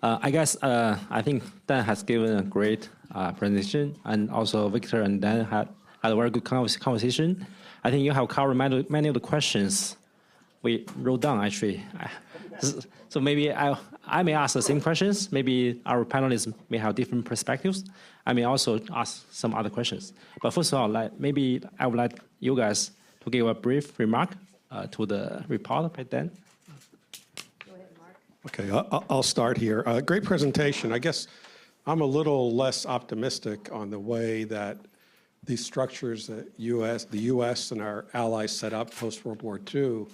I think Dan has given a great presentation, and also Victor and Dan had a very good conversation. I think you have covered many of the questions we wrote down, actually. So maybe I may ask the same questions. Maybe our panelists may have different perspectives. I may also ask some other questions. But first of all, maybe I would like you guys to give a brief remark to the report by Dan. Okay, I'll start here. Great presentation. I guess I'm a little less optimistic on the way that these structures that the U.S. and our allies set up post-World War II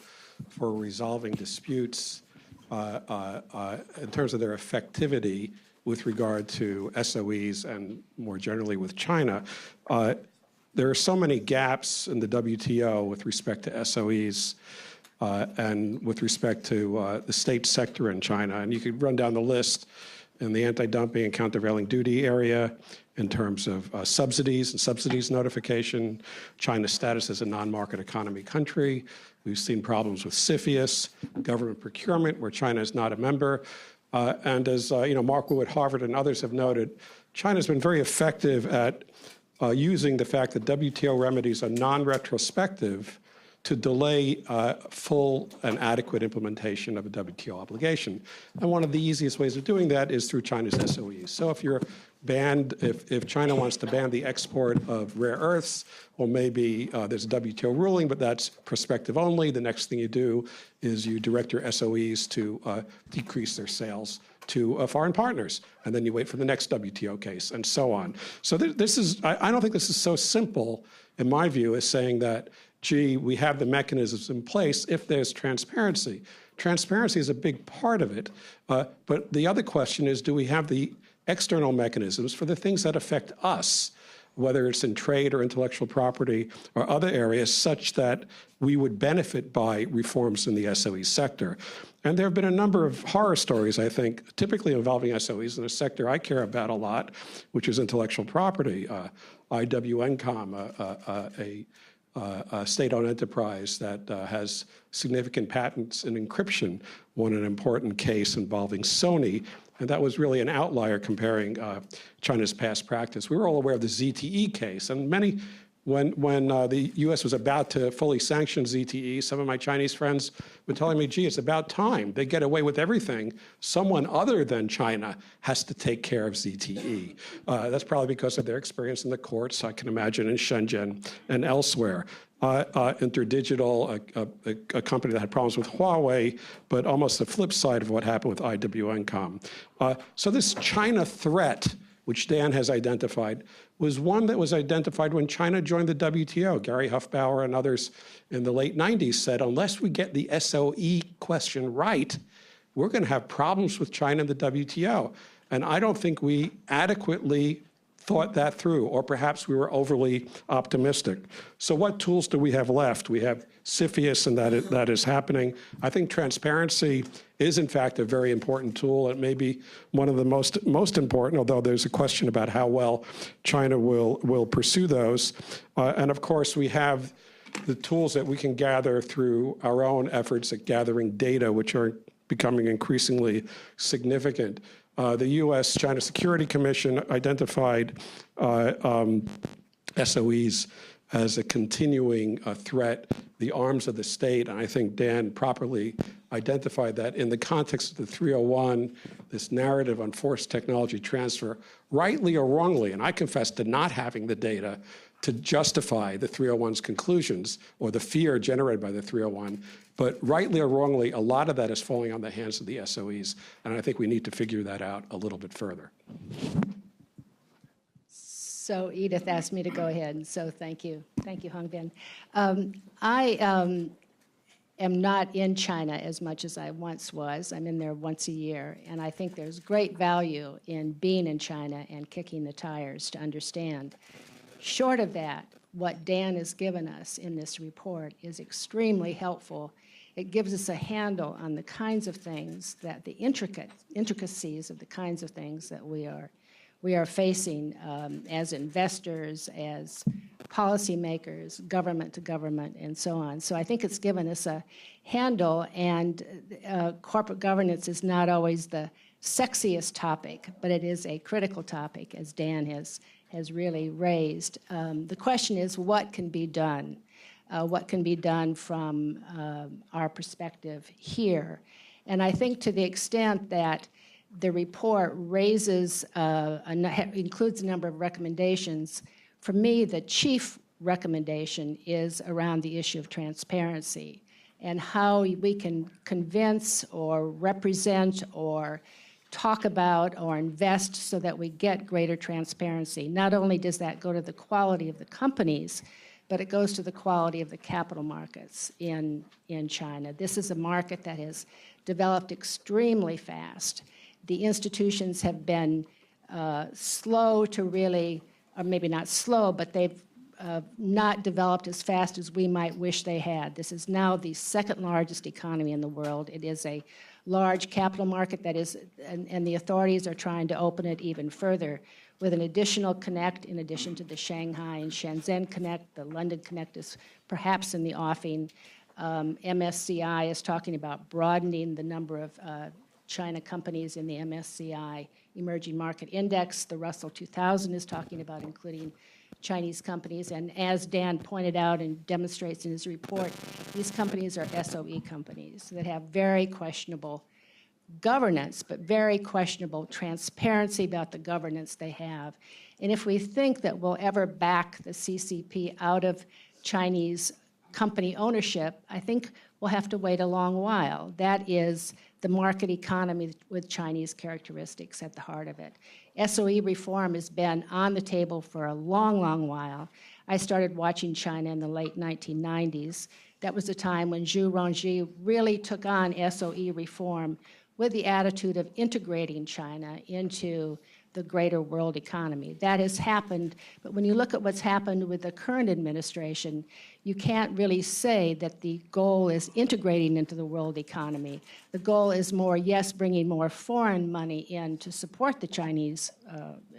for resolving disputes in terms of their effectivity with regard to SOEs and more generally with China. There are so many gaps in the WTO with respect to SOEs and with respect to the state sector in China. And you could run down the list in the anti-dumping and countervailing duty area in terms of subsidies and subsidies notification, China's status as a non-market economy country. We've seen problems with CFIUS, government procurement, where China is not a member. And as Mark Wu at Harvard and others have noted, China's been very effective at using the fact that WTO remedies are non-retrospective to delay full and adequate implementation of a WTO obligation. And one of the easiest ways of doing that is through China's SOEs. So if you're banned, if China wants to ban the export of rare earths, or maybe there's a WTO ruling, but that's prospective only, the next thing you do is you direct your SOEs to decrease their sales to foreign partners, and then you wait for the next WTO case, and so on. So I don't think this is so simple, in my view, as saying that, gee, we have the mechanisms in place if there's transparency. Transparency is a big part of it, but the other question is, do we have the external mechanisms for the things that affect us, whether it's in trade or intellectual property or other areas, such that we would benefit by reforms in the SOE sector? And there have been a number of horror stories, I think, typically involving SOEs in a sector I care about a lot, which is intellectual property. IWNCOM, a state-owned enterprise that has significant patents in encryption, won an important case involving Sony, and that was really an outlier comparing China's past practice. We were all aware of the ZTE case, and when the U.S. was about to fully sanction ZTE, some of my Chinese friends were telling me, gee, it's about time. They get away with everything. Someone other than China has to take care of ZTE. That's probably because of their experience in the courts, I can imagine, in Shenzhen and elsewhere. Interdigital, a company that had problems with Huawei, but almost the flip side of what happened with IWNCOM. So this China threat, which Dan has identified, was one that was identified when China joined the WTO. Gary Huffbauer and others in the late 90s said, unless we get the SOE question right, we're going to have problems with China in the WTO. And I don't think we adequately thought that through, or perhaps we were overly optimistic. So what tools do we have left? We have CFIUS, and that is happening. I think transparency is, in fact, a very important tool. It may be one of the most important, although there's a question about how well China will pursue those. And of course, we have the tools that we can gather through our own efforts at gathering data, which are becoming increasingly significant. The U.S.-China Security Commission identified SOEs as a continuing threat, the arms of the state, and I think Dan properly identified that in the context of the 301, this narrative on forced technology transfer, rightly or wrongly, and I confess to not having the data to justify the 301's conclusions or the fear generated by the 301, but rightly or wrongly, a lot of that is falling on the hands of the SOEs, and I think we need to figure that out a little bit further. So Edith asked me to go ahead, and so thank you. Thank you, Hongbin. I am not in China as much as I once was. I'm in there once a year, and I think there's great value in being in China and kicking the tires to understand. Short of that, what Dan has given us in this report is extremely helpful. It gives us a handle on the kinds of things that the intricacies of the kinds of things that we are facing as investors, as policymakers, government to government, and so on. So I think it's given us a handle, and corporate governance is not always the sexiest topic, but it is a critical topic, as Dan has really raised. The question is, what can be done? What can be done from our perspective here? And I think to the extent that the report raises, includes a number of recommendations, for me, the chief recommendation is around the issue of transparency and how we can convince or represent or talk about or invest so that we get greater transparency. Not only does that go to the quality of the companies, but it goes to the quality of the capital markets in China. This is a market that has developed extremely fast. The institutions have been slow to really, or maybe not slow, but they've not developed as fast as we might wish they had. This is now the second largest economy in the world. It is a large capital market that is, and the authorities are trying to open it even further with an additional connect in addition to the Shanghai and Shenzhen connect. The London connect is perhaps in the offing. MSCI is talking about broadening the number of China companies in the MSCI Emerging Market Index. The Russell 2000 is talking about including Chinese companies. And as Dan pointed out and demonstrates in his report, these companies are SOE companies that have very questionable governance, but very questionable transparency about the governance they have. And if we think that we'll ever back the CCP out of Chinese company ownership, I think we'll have to wait a long while. That is the market economy with Chinese characteristics at the heart of it. SOE reform has been on the table for a long, long while. I started watching China in the late 1990s. That was the time when Zhu Rongji really took on SOE reform with the attitude of integrating China into the greater world economy. That has happened, but when you look at what's happened with the current administration, you can't really say that the goal is integrating into the world economy. The goal is more, yes, bringing more foreign money in to support the Chinese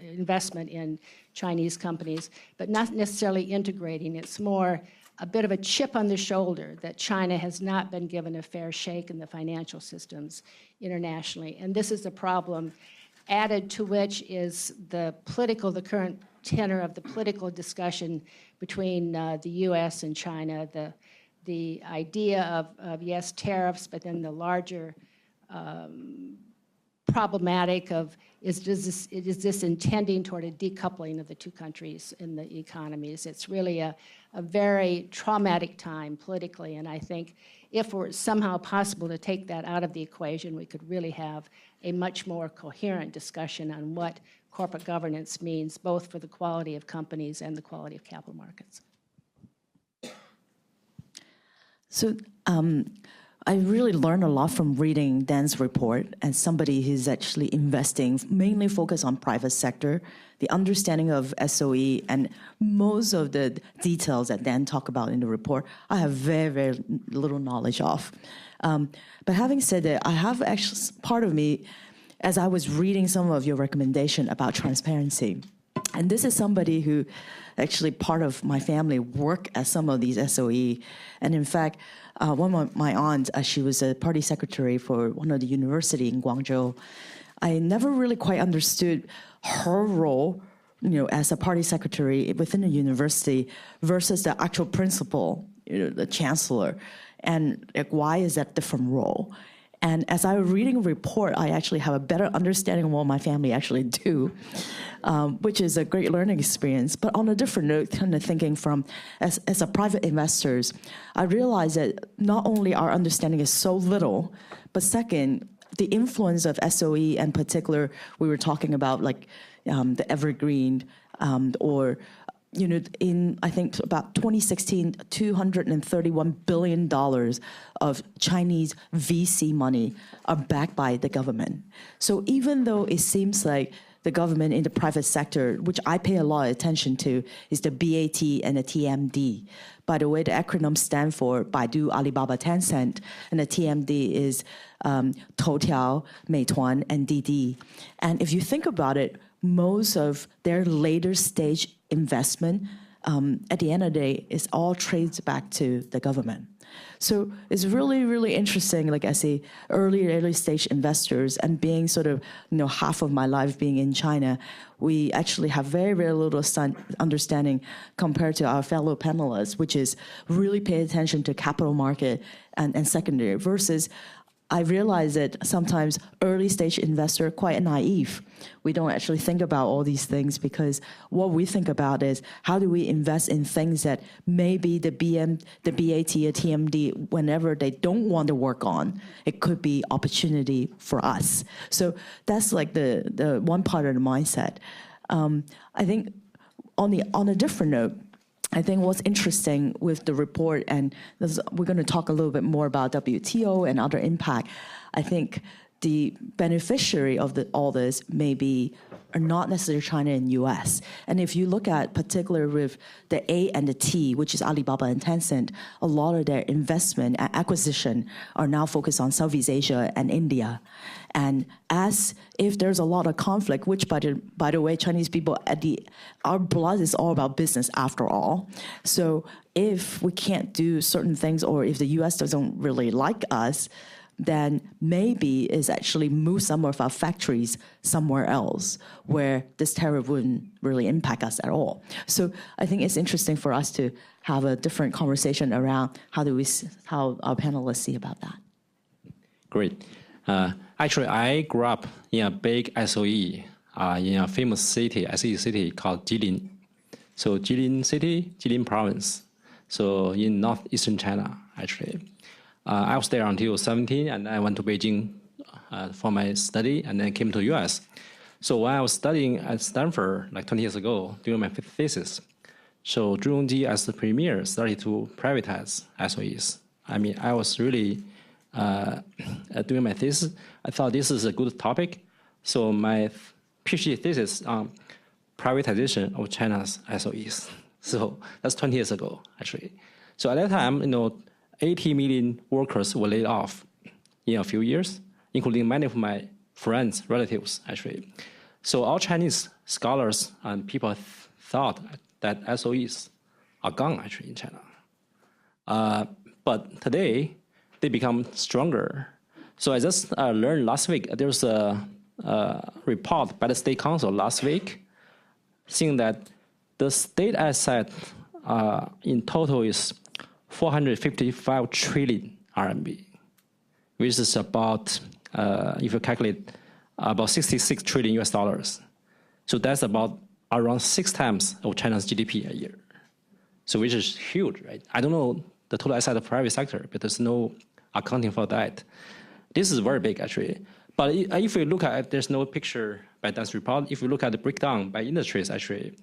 investment in Chinese companies, but not necessarily integrating. It's more a bit of a chip on the shoulder that China has not been given a fair shake in the financial systems internationally. And this is a problem, added to which is the current tenor of the political discussion between the U.S. and China, the idea of yes, tariffs, but then the larger problematic of is this intending toward a decoupling of the two countries in the economies. It's really a very traumatic time politically, and I think if it were somehow possible to take that out of the equation, we could really have a much more coherent discussion on what corporate governance means, both for the quality of companies and the quality of capital markets. So I really learned a lot from reading Dan's report as somebody who's actually investing, mainly focused on private sector, the understanding of SOE, and most of the details that Dan talked about in the report, I have very, very little knowledge of. But having said that, I have actually, part of me, as I was reading some of your recommendation about transparency, and this is somebody who actually part of my family work at some of these SOE, and in fact, one of my aunts, she was a party secretary for one of the university in Guangzhou. I never really quite understood her role, as a party secretary within a university versus the actual principal, the chancellor, and why is that different role? And as I was reading a report, I actually have a better understanding of what my family actually do, which is a great learning experience. But on a different note, kind of thinking from, as a private investors, I realize that not only our understanding is so little, but second, the influence of SOE, in particular, we were talking about like the evergreen or in, I think, about 2016, $231 billion of Chinese VC money are backed by the government. So even though it seems like the government in the private sector, which I pay a lot of attention to, is the BAT and the TMD. By the way, the acronym stand for Baidu, Alibaba, Tencent, and the TMD is Toutiao, Meituan, and Didi. And if you think about it, most of their later stage investment at the end of the day, it's all trades back to the government. So it's really, really interesting, like I say, early stage investors, and being sort of, half of my life being in China, we actually have very, very little understanding compared to our fellow panelists, which is really pay attention to capital market and secondary versus I realize that sometimes early stage investor are quite naive. We don't actually think about all these things because what we think about is how do we invest in things that maybe the BAT or TMD, whenever they don't want to work on, it could be opportunity for us. So that's like the one part of the mindset. I think on a different note, I think what's interesting with the report, and we're going to talk a little bit more about WTO and other impact, I think the beneficiary of all this are not necessarily China and US. And if you look at particularly with the A and the T, which is Alibaba and Tencent, a lot of their investment and acquisition are now focused on Southeast Asia and India. And as if there's a lot of conflict, which by the way, Chinese people our blood is all about business after all. So if we can't do certain things, or if the US doesn't really like us, then maybe it's actually move some of our factories somewhere else where this tariff wouldn't really impact us at all. So I think it's interesting for us to have a different conversation around how our panelists see about that. Great. Actually, I grew up in a big SOE in a famous SOE city called Jilin. So Jilin City, Jilin Province. So in northeastern China, actually. I was there until 17, and I went to Beijing for my study, and then came to the US. So when I was studying at Stanford, like 20 years ago, doing my thesis, so Zhu Yongji, as the premier, started to privatize SOEs. I mean, I was really doing my thesis. I thought this is a good topic. So my PhD thesis on privatization of China's SOEs. So that's 20 years ago, actually. So at that time, 80 million workers were laid off in a few years, including many of my friends, relatives, actually. So all Chinese scholars and people thought that SOEs are gone, actually, in China. But today, they become stronger. So I just learned last week, there was a report by the State Council last week saying that the state asset in total is 455 trillion RMB, which is about, if you calculate, about 66 trillion US dollars. So that's about around 6 times of China's GDP a year. So which is huge, right? I don't know the total asset of the private sector, but there's no accounting for that. This is very big, actually. But if you look at it, there's no picture by that report. If you look at the breakdown by industries, actually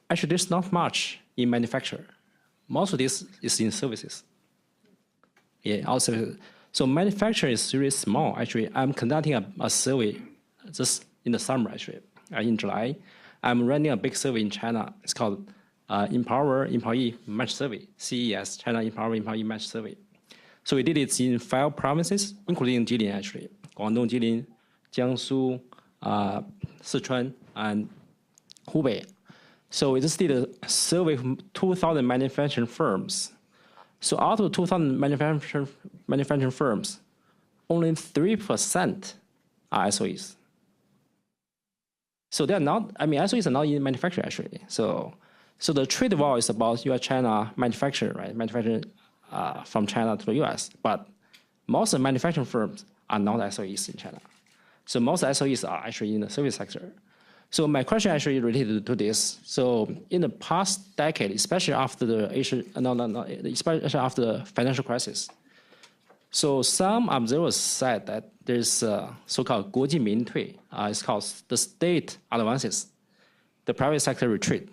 there's not much in manufacture. Most of this is in services. Yeah, all services. So manufacturing is really small. Actually, I'm conducting a survey just in the summer, actually, in July. I'm running a big survey in China. It's called Empower Employee Match Survey, CES, China Empower Employee Match Survey. So we did it in 5 provinces, including Jilin, actually. Guangdong, Jilin, Jiangsu, Sichuan, and Hubei. So we just did a survey from 2,000 manufacturing firms. So out of 2,000 manufacturing firms, only 3% are SOEs. So they're not, SOEs are not in manufacturing, actually. So the trade war is about US-China manufacturing, right? Manufacturing from China to the US. But most of the manufacturing firms are not SOEs in China. So most SOEs are actually in the service sector. So my question actually related to this. So in the past decade, especially after especially after the financial crisis, so some observers said that there's a so-called 国进民退. It's called the state advances, the private sector retreat.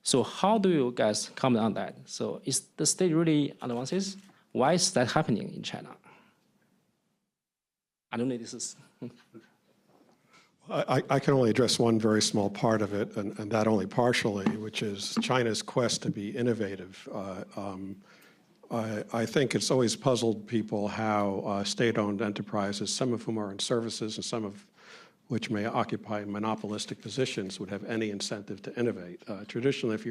So how do you guys comment on that? So is the state really advances? Why is that happening in China? I don't know if this is... I can only address one very small part of it, and that only partially, which is China's quest to be innovative. I think it's always puzzled people how state-owned enterprises, some of whom are in services and some of which may occupy monopolistic positions, would have any incentive to innovate. Traditionally, if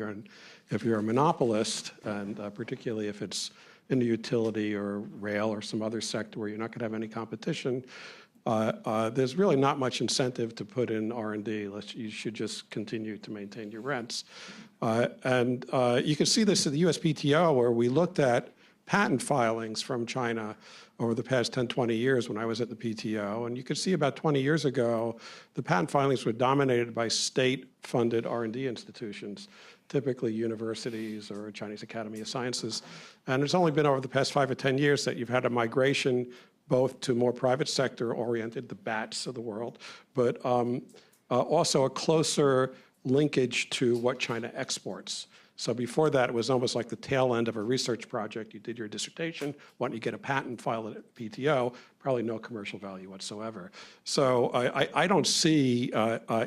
you're a monopolist, and particularly if it's in the utility or rail or some other sector where you're not going to have any competition, there's really not much incentive to put in R&D. You should just continue to maintain your rents. And you can see this at the USPTO, where we looked at patent filings from China over the past 10, 20 years when I was at the PTO. And you could see about 20 years ago, the patent filings were dominated by state-funded R&D institutions, typically universities or Chinese Academy of Sciences. And it's only been over the past 5 or 10 years that you've had a migration both to more private sector-oriented, the BATs of the world, but also a closer linkage to what China exports. So before that, it was almost like the tail end of a research project. You did your dissertation, why don't you get a patent, file it at PTO, probably no commercial value whatsoever. So I don't see,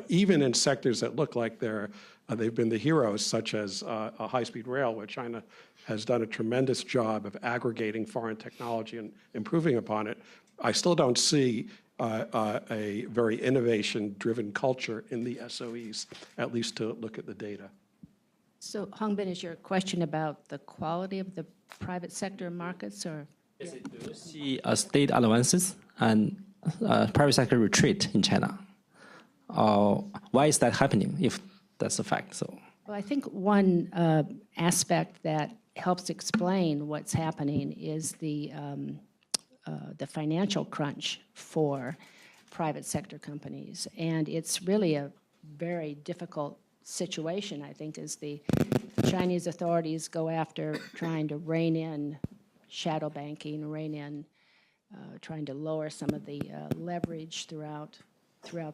even in sectors that look like they've been the heroes, such as a high-speed rail, where China has done a tremendous job of aggregating foreign technology and improving upon it, I still don't see a very innovation-driven culture in the SOEs, at least to look at the data. So, Hongbin, is your question about the quality of the private sector markets, or? Yes, do you see state advances and private sector retreat in China? Why is that happening, if that's a fact? So, well, I think one aspect that helps explain what's happening is the financial crunch for private sector companies. And it's really a very difficult situation, I think, as the Chinese authorities go after trying to rein in shadow banking, trying to lower some of the leverage throughout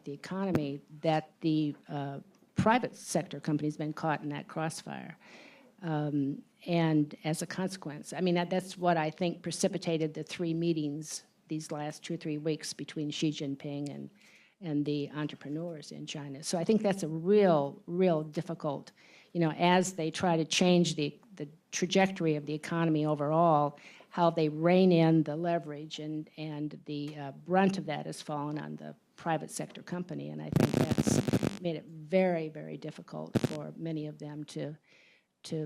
the economy, that the private sector companies been caught in that crossfire. And as a consequence, I mean, that's what I think precipitated the 3 meetings these last 2 or 3 weeks between Xi Jinping and the entrepreneurs in China. So I think that's a real difficult, as they try to change the trajectory of the economy overall, how they rein in the leverage, and the brunt of that has fallen on the private sector company. And I think that's made it very, very difficult for many of them to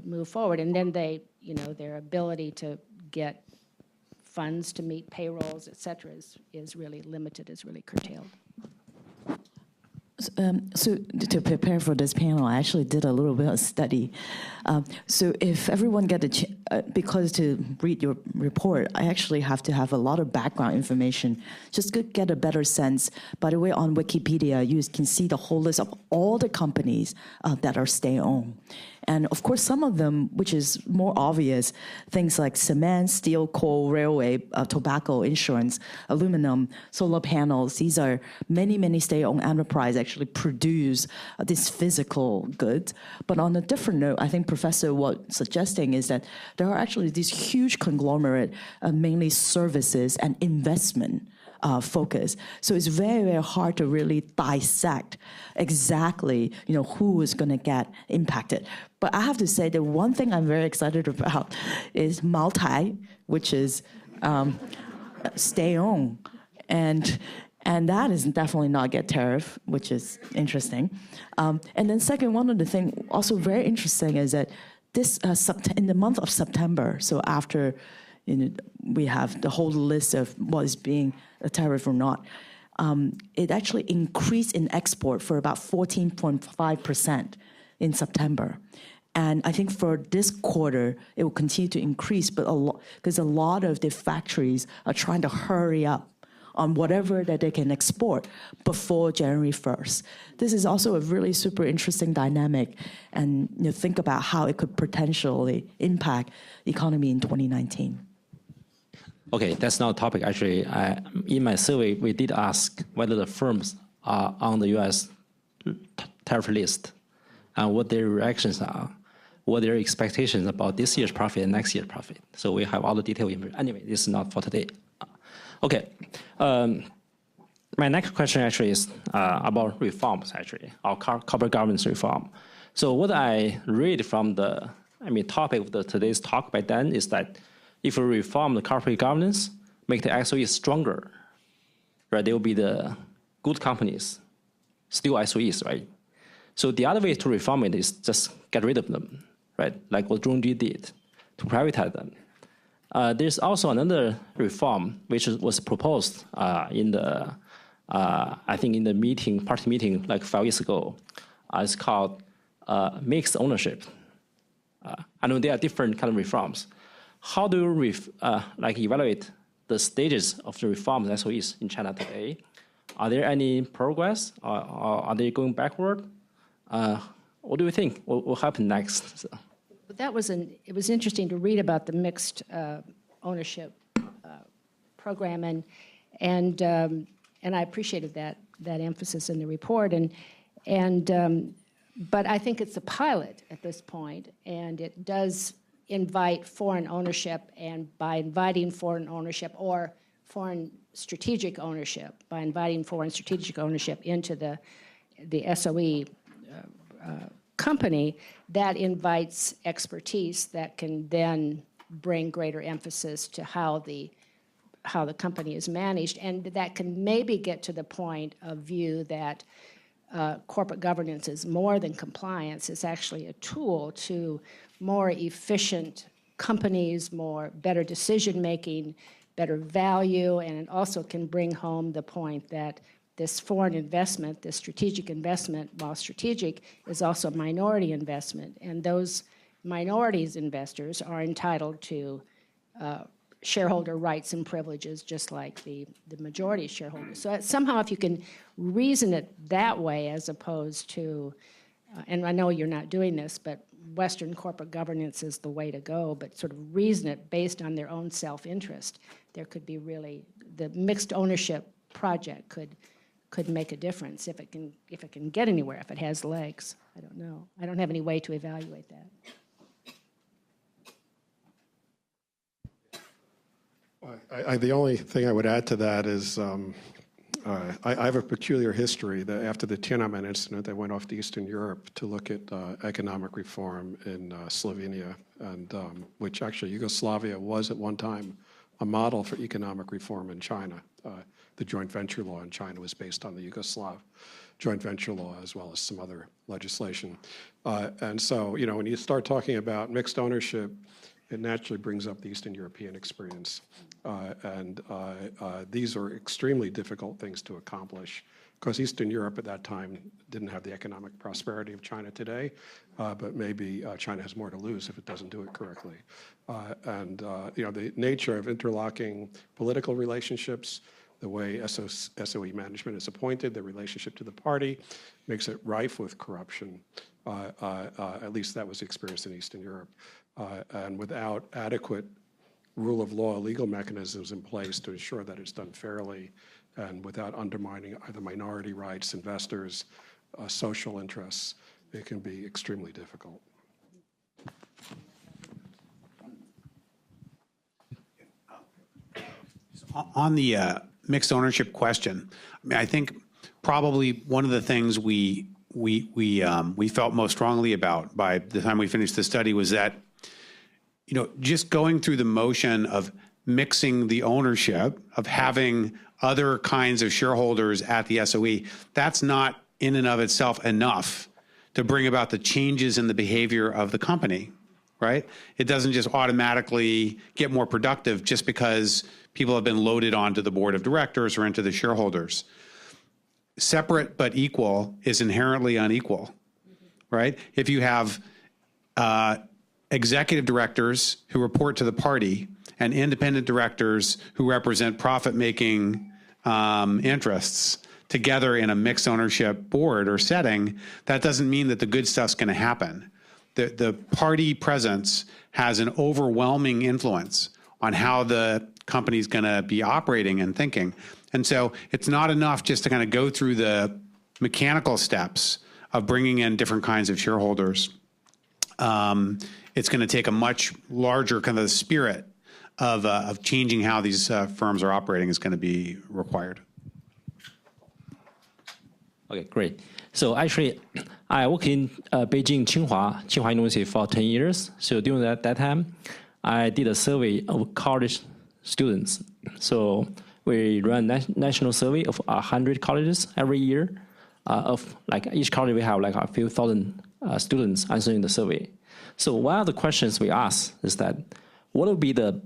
move forward. And then their ability to get funds to meet payrolls, et cetera, is really limited, is really curtailed. So to prepare for this panel, I actually did a little bit of study. So if everyone get because to read your report, I actually have to have a lot of background information just to get a better sense. By the way, on Wikipedia, you can see the whole list of all the companies that are state-owned. And of course, some of them, which is more obvious, things like cement, steel, coal, railway, tobacco, insurance, aluminum, solar panels, these are many state-owned enterprises actually produce this physical goods. But on a different note, I think Professor what's suggesting is that there are actually these huge conglomerate, mainly services and investment focus. So it's very hard to really dissect exactly, who is going to get impacted. But I have to say that one thing I'm very excited about is Maotai, which is state-owned, and that is definitely not get tariff, which is interesting. And then second, one of the things also very interesting is that this in the month of September, so after we have the whole list of what is being a tariff or not, it actually increased in export for about 14.5% in September. And I think for this quarter, it will continue to increase, but because a lot of the factories are trying to hurry up on whatever that they can export before January 1st. This is also a really super interesting dynamic, and think about how it could potentially impact the economy in 2019. Okay, that's not a topic. Actually, in my survey, we did ask whether the firms are on the U.S. tariff list and what their reactions are, what their expectations about this year's profit and next year's profit. So we have all the detail information. Anyway, this is not for today. Okay. My next question actually is about reforms, actually, our corporate governance reform. So what I read from the topic of today's talk by Dan is that if we reform the corporate governance, make the SOE stronger, right, they will be the good companies, still SOEs, right? So the other way to reform it is just get rid of them, right? Like what Zhongji did, to privatize them. There's also another reform which was proposed in the, I think in the party meeting like 5 years ago. It's called mixed ownership. I know there are different kind of reforms. How do you evaluate the stages of the reforms SOEs in China today? Are there any progress, or are they going backward? What do you think will happen next? So. It was interesting to read about the mixed ownership program, and I appreciated that emphasis in the report, but I think it's a pilot at this point, and it does invite foreign ownership, and by inviting foreign ownership or foreign strategic ownership, by inviting foreign strategic ownership into the SOE company, that invites expertise that can then bring greater emphasis to how the company is managed, and that can maybe get to the point of view that corporate governance is more than compliance. It's actually a tool to more efficient companies, better decision-making, better value, and it also can bring home the point that this foreign investment, this strategic investment, while strategic, is also minority investment, and those minorities investors are entitled to shareholder rights and privileges just like the majority shareholders. So somehow if you can reason it that way as opposed to, and I know you're not doing this, but Western corporate governance is the way to go, but sort of reason it based on their own self-interest, there could be really, the mixed ownership project could make a difference if it can get anywhere, if it has legs. I don't know. I don't have any way to evaluate that. The only thing I would add to that is I have a peculiar history that after the Tiananmen incident, I went off to Eastern Europe to look at economic reform in Slovenia, and which actually Yugoslavia was at one time a model for economic reform in China. The joint venture law in China was based on the Yugoslav joint venture law as well as some other legislation. And so, when you start talking about mixed ownership, it naturally brings up the Eastern European experience. These are extremely difficult things to accomplish because Eastern Europe at that time didn't have the economic prosperity of China today, but maybe China has more to lose if it doesn't do it correctly. The nature of interlocking political relationships, the way SOE management is appointed, the relationship to the party, makes it rife with corruption. At least that was the experience in Eastern Europe. And without adequate rule of law legal mechanisms in place to ensure that it's done fairly and without undermining either minority rights, investors, social interests, it can be extremely difficult. On the mixed ownership question, I think probably one of the things we felt most strongly about by the time we finished the study was that, just going through the motion of mixing the ownership, of having other kinds of shareholders at the SOE, that's not in and of itself enough to bring about the changes in the behavior of the company, right? It doesn't just automatically get more productive just because people have been loaded onto the board of directors or into the shareholders. Separate but equal is inherently unequal, right? If you have executive directors who report to the party and independent directors who represent profit-making interests together in a mixed ownership board or setting, that doesn't mean that the good stuff's going to happen. The party presence has an overwhelming influence on how the company's going to be operating and thinking. And so it's not enough just to kind of go through the mechanical steps of bringing in different kinds of shareholders. It's going to take a much larger kind of spirit of changing how these firms are operating is going to be required. Okay, great. So actually, I worked in Beijing, Tsinghua University for 10 years. So during that time, I did a survey of college students. So we run national survey of 100 colleges every year. Of like each college, we have like a few thousand students answering the survey. So one of the questions we ask is that, what would be the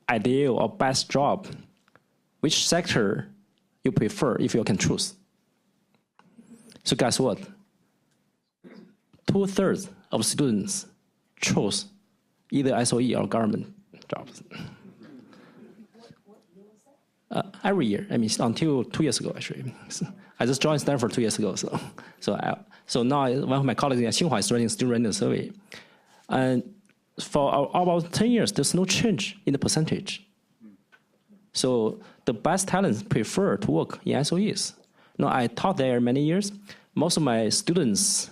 ideal or best job? Which sector you prefer if you can choose? So guess what? 2/3 of students chose either SOE or government jobs. Every year, I mean, until 2 years ago, actually. So I just joined Stanford 2 years ago. So now one of my colleagues at Tsinghua is still running the survey. And for about 10 years, there's no change in the percentage. So the best talents prefer to work in SOEs. Now, I taught there many years. Most of my students,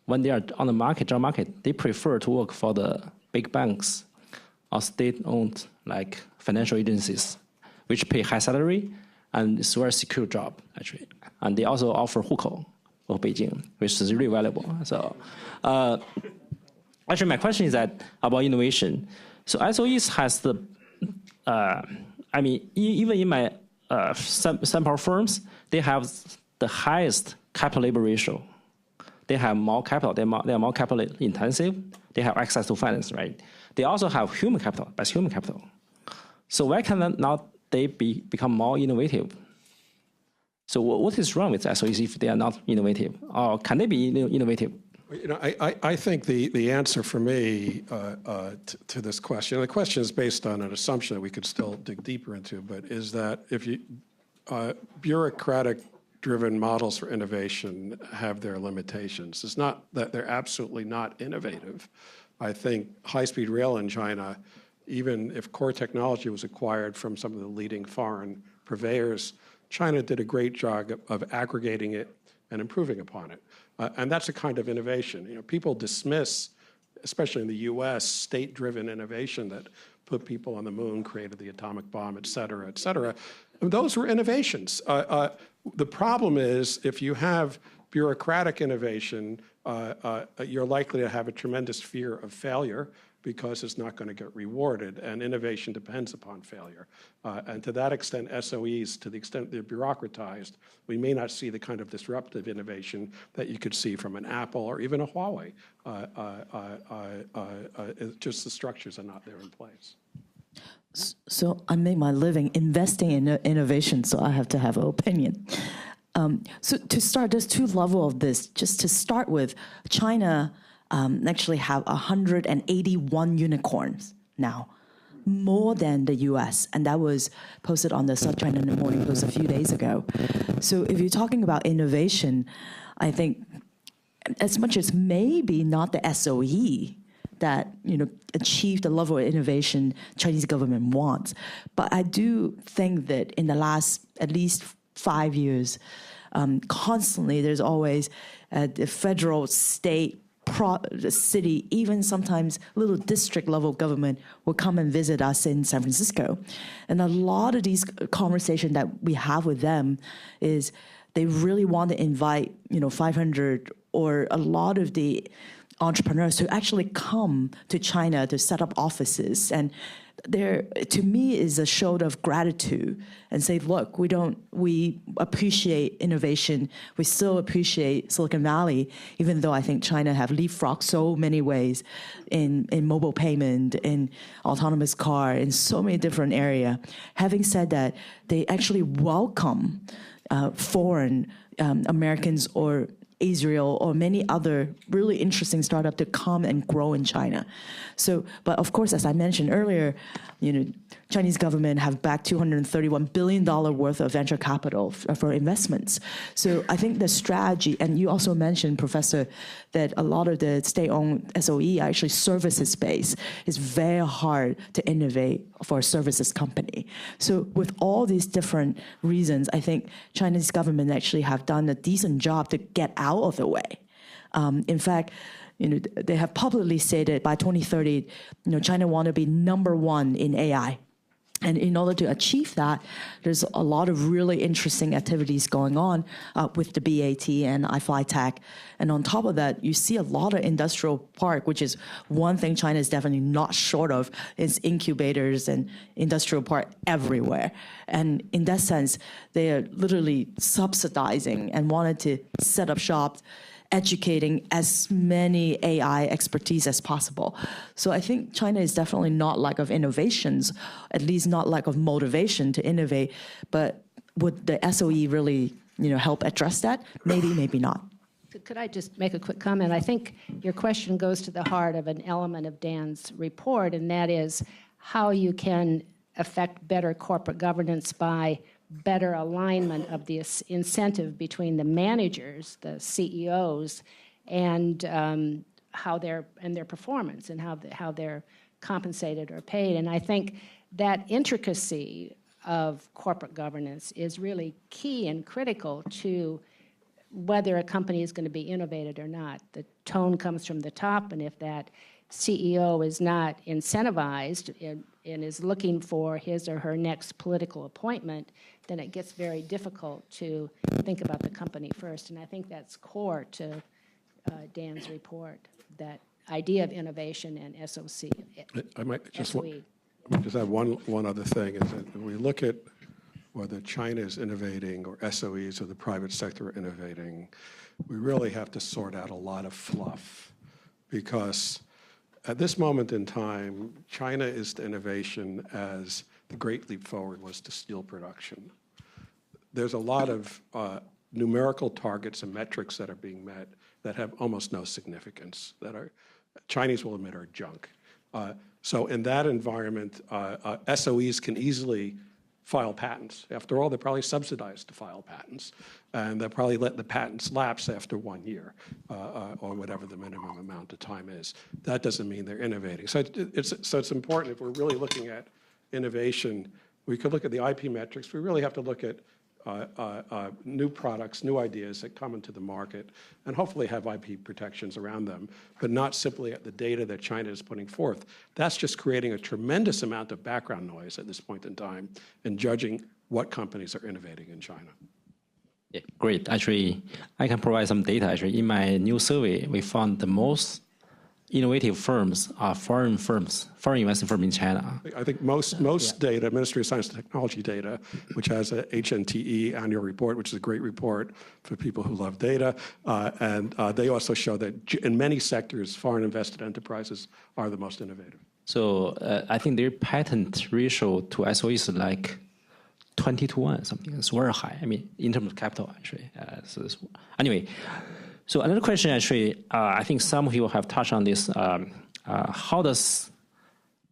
when they are on the market, job market, they prefer to work for the big banks or state-owned like financial agencies, which pay high salary and it's a very secure job, actually. And they also offer hukou of Beijing, which is really valuable. So actually, my question is that about innovation. So SOEs has the, I mean, even in my sample firms, they have the highest capital labor ratio. They have more capital, they are more capital intensive. They have access to finance, right? They also have human capital, best human capital. So why can not they become more innovative? So what is wrong with SOEs if they are not innovative? Or can they be innovative? You know, I think the answer for me to this question, and the question is based on an assumption that we could still dig deeper into, but is that if you, bureaucratic-driven models for innovation have their limitations. It's not that they're absolutely not innovative. I think high-speed rail in China, even if core technology was acquired from some of the leading foreign purveyors, China did a great job of aggregating it and improving upon it. And that's a kind of innovation. You know, people dismiss, especially in the US, state-driven innovation that put people on the moon, created the atomic bomb, et cetera, et cetera. And those were innovations. The problem is if you have bureaucratic innovation, you're likely to have a tremendous fear of failure because it's not going to get rewarded, and innovation depends upon failure. And to that extent, SOEs, to the extent they're bureaucratized, we may not see the kind of disruptive innovation that you could see from an Apple or even a Huawei. Just the structures are not there in place. So I make my living investing in innovation, so I have to have an opinion. So to start, there's two levels of this. Just to start with, China actually have 181 unicorns now, more than the US, and that was posted on the South China Morning Post a few days ago. So if you're talking about innovation, I think as much as maybe not the SOE that achieve the level of innovation Chinese government wants, but I do think that in the last at least 5 years, constantly there's always the federal, state, the city, even sometimes little district level government will come and visit us in San Francisco. And a lot of these conversations that we have with them is they really want to invite 500 or a lot of the entrepreneurs to actually come to China to set up offices. And there, to me, is a show of gratitude and say, look, we appreciate innovation. We still appreciate Silicon Valley, even though I think China have leapfrogged so many ways in mobile payment, in autonomous car, in so many different areas. Having said that, they actually welcome foreign Americans or Israel or many other really interesting startups to come and grow in China. So, but of course, as I mentioned earlier, Chinese government have backed $231 billion worth of venture capital for investments. So I think the strategy, and you also mentioned, Professor, that a lot of the state-owned SOE are actually services-based. It's very hard to innovate for a services company. So with all these different reasons, I think Chinese government actually have done a decent job to get out of the way. In fact, they have publicly stated by 2030, China want to be #1 in AI. And in order to achieve that, there's a lot of really interesting activities going on with the BAT and iFlyTech. And on top of that, you see a lot of industrial park, which is one thing China is definitely not short of, is incubators and industrial park everywhere. And in that sense, they are literally subsidizing and wanted to set up shop, educating as many AI expertise as possible. So I think China is definitely not lack of innovations, at least not lack of motivation to innovate. But would the SOE really, help address that? Maybe, maybe not. Could I just make a quick comment? I think your question goes to the heart of an element of Dan's report, and that is how you can affect better corporate governance by better alignment of the incentive between the managers, the CEOs, and how their performance and how they're compensated or paid. And I think that intricacy of corporate governance is really key and critical to whether a company is going to be innovated or not. The tone comes from the top, and if that CEO is not incentivized and is looking for his or her next political appointment, then it gets very difficult to think about the company first. And I think that's core to Dan's report, that idea of innovation and SOC. I might just SOE. add one other thing, is that when we look at whether China is innovating or SOEs or the private sector are innovating, we really have to sort out a lot of fluff, because at this moment in time, China is to innovation as the Great Leap Forward was to steel production. There's a lot of numerical targets and metrics that are being met that have almost no significance, that are, Chinese will admit, are junk. So in that environment, SOEs can easily file patents. After all, they're probably subsidized to file patents, and they'll probably let the patents lapse after 1 year, or whatever the minimum amount of time is. That doesn't mean they're innovating. So it's important, if we're really looking at innovation, we could look at the IP metrics. We really have to look at new products, new ideas that come into the market, and hopefully have IP protections around them, but not simply at the data that China is putting forth. That's just creating a tremendous amount of background noise at this point in time in judging what companies are innovating in China. Yeah, great. Actually, I can provide some data. Actually, in my new survey, we found the most innovative firms are foreign investing firms in China. I think most data, Ministry of Science and Technology data, which has a HNTE annual report, which is a great report for people who love data, and they also show that in many sectors, foreign invested enterprises are the most innovative. So I think their patent ratio to SOE is like 20-1, something. It's very high. I mean, in terms of capital, actually. Anyway. So another question, actually, I think some people have touched on this. How does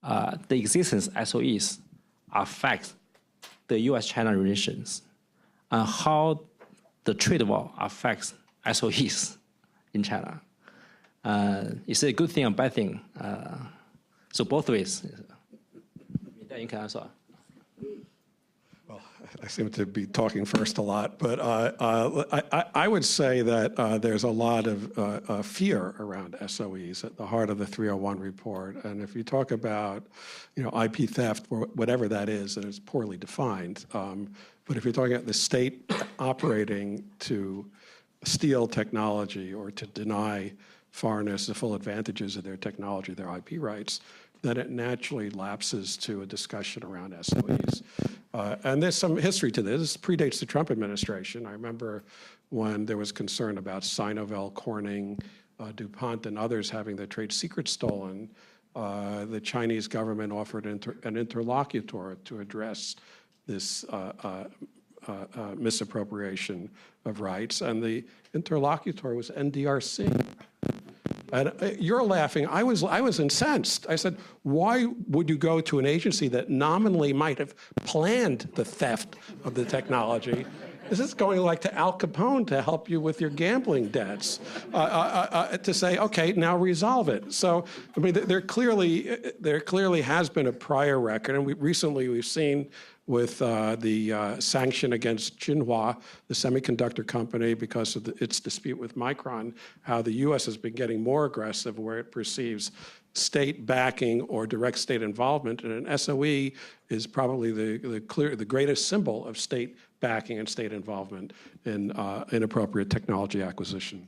the existence of SOEs affect the U.S.-China relations? And how the trade war affects SOEs in China? Is it a good thing or bad thing? So both ways. You can answer. I seem to be talking first a lot, but I would say that there's a lot of fear around SOEs at the heart of the 301 report. And if you talk about, IP theft, or whatever that is, and it's poorly defined, but if you're talking about the state operating to steal technology or to deny foreigners the full advantages of their technology, their IP rights, then it naturally lapses to a discussion around SOEs. And there's some history to this. This predates the Trump administration. I remember when there was concern about Sinovel, Corning, DuPont, and others having their trade secrets stolen, the Chinese government offered an interlocutor to address this misappropriation of rights, and the interlocutor was NDRC. And you're laughing. I was incensed. I said, why would you go to an agency that nominally might have planned the theft of the technology? This is going like to Al Capone to help you with your gambling debts, to say, okay, now resolve it. So, I mean, there clearly has been a prior record, and we've seen with the sanction against Xinhua, the semiconductor company, because of its dispute with Micron, how the U.S. has been getting more aggressive where it perceives state backing or direct state involvement, and an SOE is probably the greatest symbol of state backing and state involvement in inappropriate technology acquisition.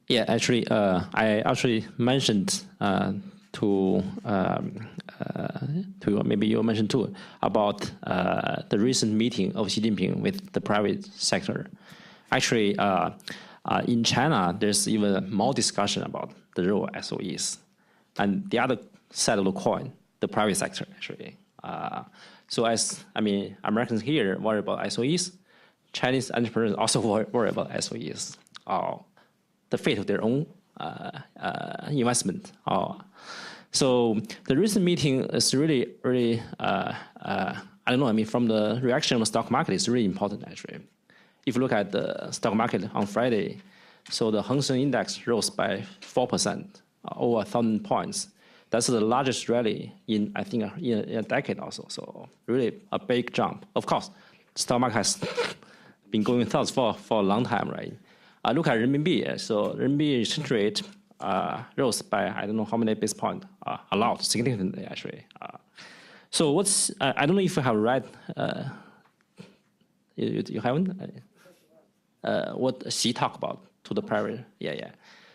Yeah, actually, I actually mentioned to maybe you mentioned too about the recent meeting of Xi Jinping with the private sector. Actually, in China, there's even more discussion about the role of SOEs, and the other side of the coin, the private sector actually. So as Americans here worry about SOEs, Chinese entrepreneurs also worry about SOEs. The fate of their own investment. So the recent meeting is really, I don't know, from the reaction of the stock market, it's really important actually. If you look at the stock market on Friday, so the Hang Seng Index rose by 4%, over 1,000 points. That's the largest rally in, I think, in a decade also. So really a big jump. Of course, the stock market has been going south for a long time, right? Look at renminbi. So renminbi exchange rate rose by I don't know how many basis points, a lot, significantly actually. So what's I don't know if you have read. You haven't. What Xi talked about to the private? Yeah.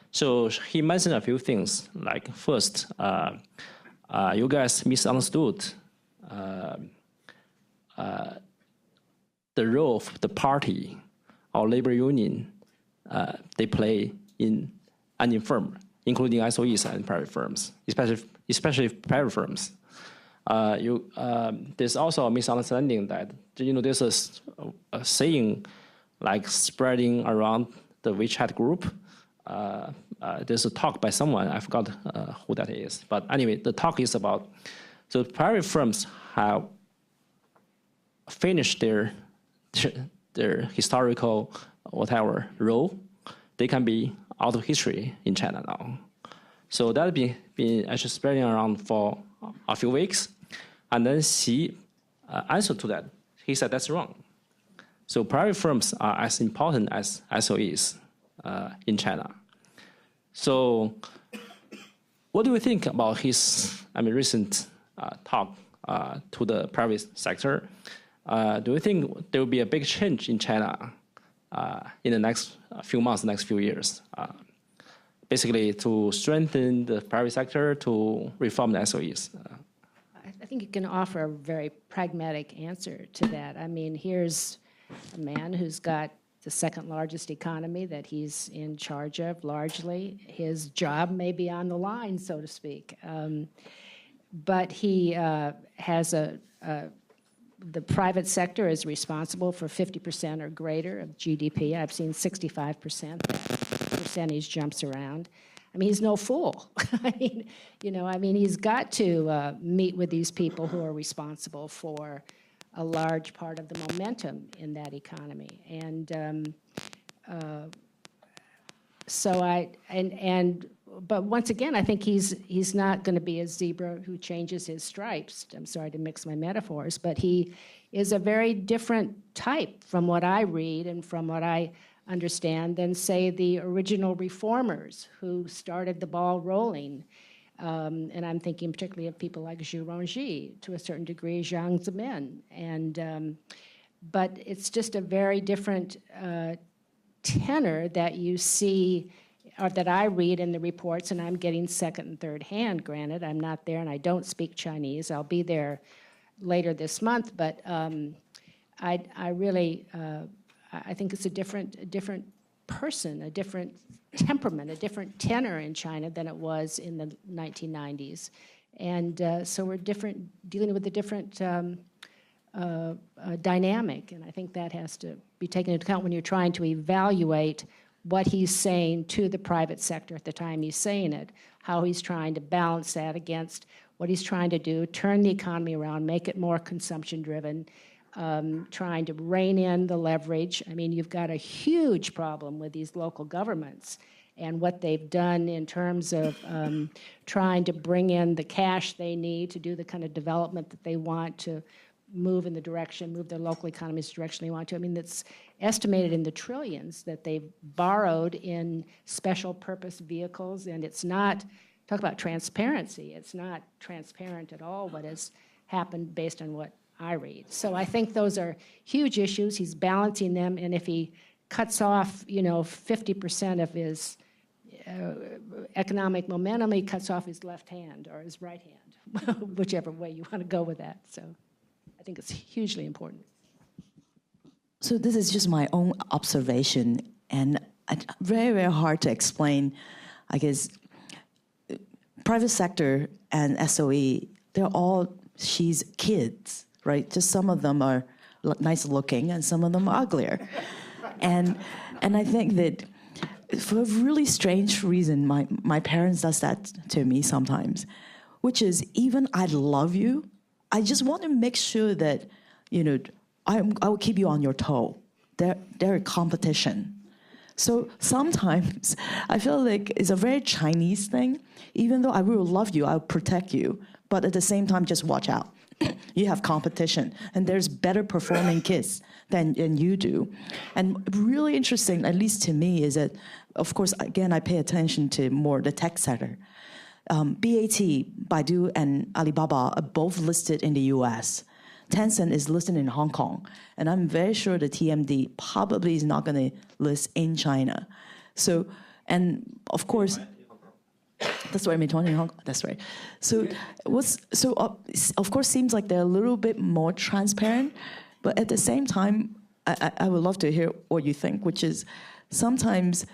So he mentioned a few things. Like first, you guys misunderstood the role of the party or labor union. They play in any firm, including SOEs and private firms, especially private firms. There's also a misunderstanding that there's a saying like spreading around the WeChat group. There's a talk by someone, I forgot who that is, but anyway, the talk is about so private firms have finished their historical whatever role. They can be out of history in China now. So that's been actually spreading around for a few weeks. And then Xi answered to that. He said that's wrong. So private firms are as important as SOEs in China. So what do you think about his recent talk to the private sector? Do you think there will be a big change in China in the next few months, next few years, basically to strengthen the private sector, to reform the SOEs? I think you can offer a very pragmatic answer to that. Here's a man who's got the second largest economy that he's in charge of largely. His job may be on the line, so to speak. But he has the private sector is responsible for 50% or greater of GDP. I've seen 65%. The percentage jumps around. He's no fool. He's got to meet with these people who are responsible for a large part of the momentum in that economy. And but once again, I think he's not going to be a zebra who changes his stripes. I'm sorry to mix my metaphors, but he is a very different type from what I read and from what I understand than, say, the original reformers who started the ball rolling. And I'm thinking particularly of people like Zhu Rongji, to a certain degree, Jiang Zemin. But it's just a very different tenor that you see, or that I read in the reports, and I'm getting second and third hand, granted. I'm not there and I don't speak Chinese. I'll be there later this month, but I really, I think it's a different person, a different temperament, a different tenor in China than it was in the 1990s. And so we're dealing with a different dynamic, and I think that has to be taken into account when you're trying to evaluate what he's saying to the private sector at the time he's saying it, how he's trying to balance that against what he's trying to do, turn the economy around, make it more consumption-driven, trying to rein in the leverage. You've got a huge problem with these local governments and what they've done in terms of trying to bring in the cash they need to do the kind of development that they want, to move their local economies the direction they want to. I mean, it's estimated in the trillions that they've borrowed in special purpose vehicles, and it's not, talk about transparency, it's not transparent at all what has happened based on what I read. So I think those are huge issues. He's balancing them, and if he cuts off, 50% of his economic momentum, he cuts off his left hand or his right hand, whichever way you want to go with that. So I think it's hugely important. So this is just my own observation, and very, very hard to explain. I guess private sector and SOE, they're all she's kids, right? Just some of them are nice looking and some of them are uglier. And I think that for a really strange reason, my parents does that to me sometimes, which is even I love you, I just want to make sure that, I will keep you on your toe. They're a competition. So sometimes I feel like it's a very Chinese thing. Even though I will love you, I'll protect you, but at the same time, just watch out. You have competition, and there's better performing kids than you do. And really interesting, at least to me, is that, of course, again, I pay attention to more the tech sector. BAT, Baidu, and Alibaba are both listed in the US. Tencent is listed in Hong Kong, and I'm very sure the TMD probably is not going to list in China. So, and of course, that's right, Meituan in Hong Kong. That's right. So, of course, seems like they're a little bit more transparent, but at the same time, I would love to hear what you think, which is sometimes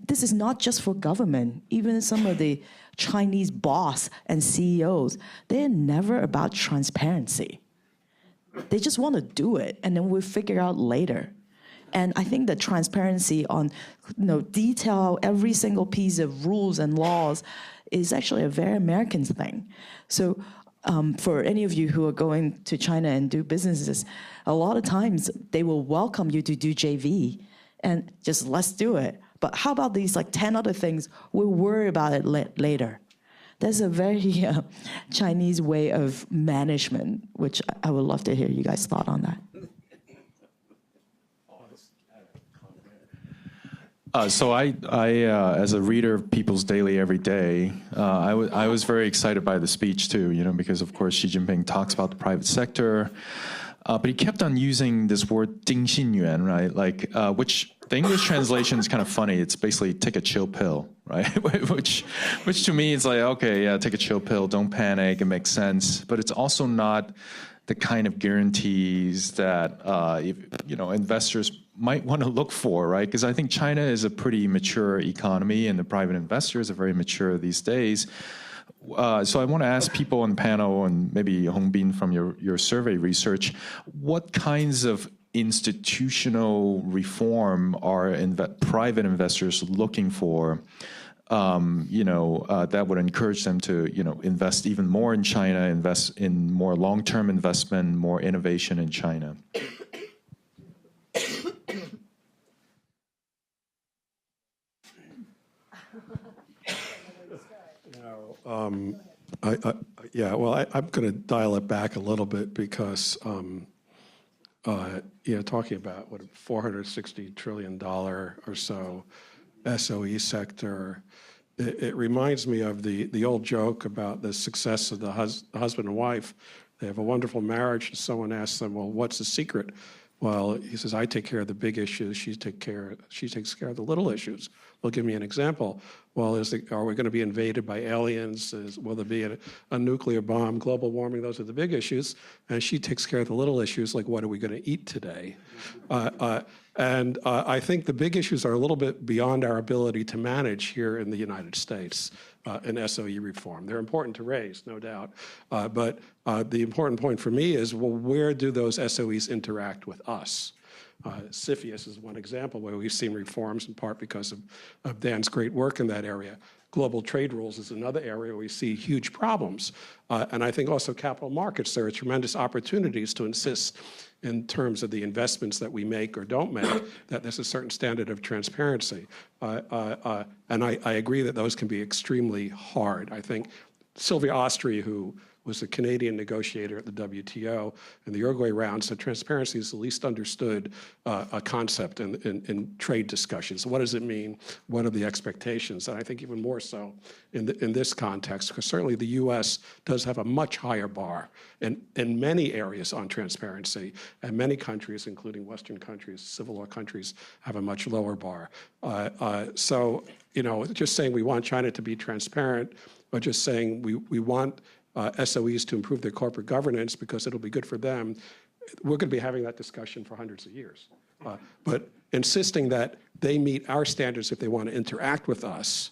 this is not just for government. Even some of the Chinese boss and CEOs, they're never about transparency. They just want to do it, and then we'll figure out later. And I think the transparency on, detail every single piece of rules and laws is actually a very American thing. So for any of you who are going to China and do businesses, a lot of times they will welcome you to do JV and just let's do it. But how about these 10 other things? We'll worry about it later. That's a very Chinese way of management, which I would love to hear you guys' thought on that. So I as a reader of People's Daily every day, I was very excited by the speech too, because of course Xi Jinping talks about the private sector, but he kept on using this word 丁信元, right? Which the English translation is kind of funny. It's basically take a chill pill, right? which to me is okay, yeah, take a chill pill, don't panic, it makes sense. But it's also not the kind of guarantees that investors might want to look for, right? Because I think China is a pretty mature economy, and the private investors are very mature these days. So I want to ask people on the panel, and maybe Hongbin from your survey research, what kinds of institutional reform are private investors looking for? That would encourage them to, invest even more in China, invest in more long-term investment, more innovation in China. I'm going to dial it back a little bit because, talking about what $460 trillion or so SOE sector, it reminds me of the old joke about the success of the husband and wife. They have a wonderful marriage, and someone asks them, well, what's the secret? Well, he says, I take care of the big issues, she takes care of the little issues. Well, give me an example. Well, are we going to be invaded by aliens? Will there be a nuclear bomb, global warming? Those are the big issues. And she takes care of the little issues, like what are we going to eat today? And I think the big issues are a little bit beyond our ability to manage here in the United States in SOE reform. They're important to raise, no doubt. But the important point for me is, well, where do those SOEs interact with us? CFIUS is one example where we've seen reforms in part because of Dan's great work in that area. Global trade rules is another area where we see huge problems. And I think also capital markets, there are tremendous opportunities to insist in terms of the investments that we make or don't make, that there's a certain standard of transparency. And I agree that those can be extremely hard. I think Sylvia Ostry, who was the Canadian negotiator at the WTO. In the Uruguay round, said transparency is the least understood a concept in trade discussions. What does it mean? What are the expectations? And I think even more so in this context, because certainly the U.S. does have a much higher bar in many areas on transparency, and many countries, including Western countries, civil law countries, have a much lower bar. So, just saying we want China to be transparent, or just saying we want SOEs to improve their corporate governance because it'll be good for them, we're going to be having that discussion for hundreds of years. But insisting that they meet our standards if they want to interact with us,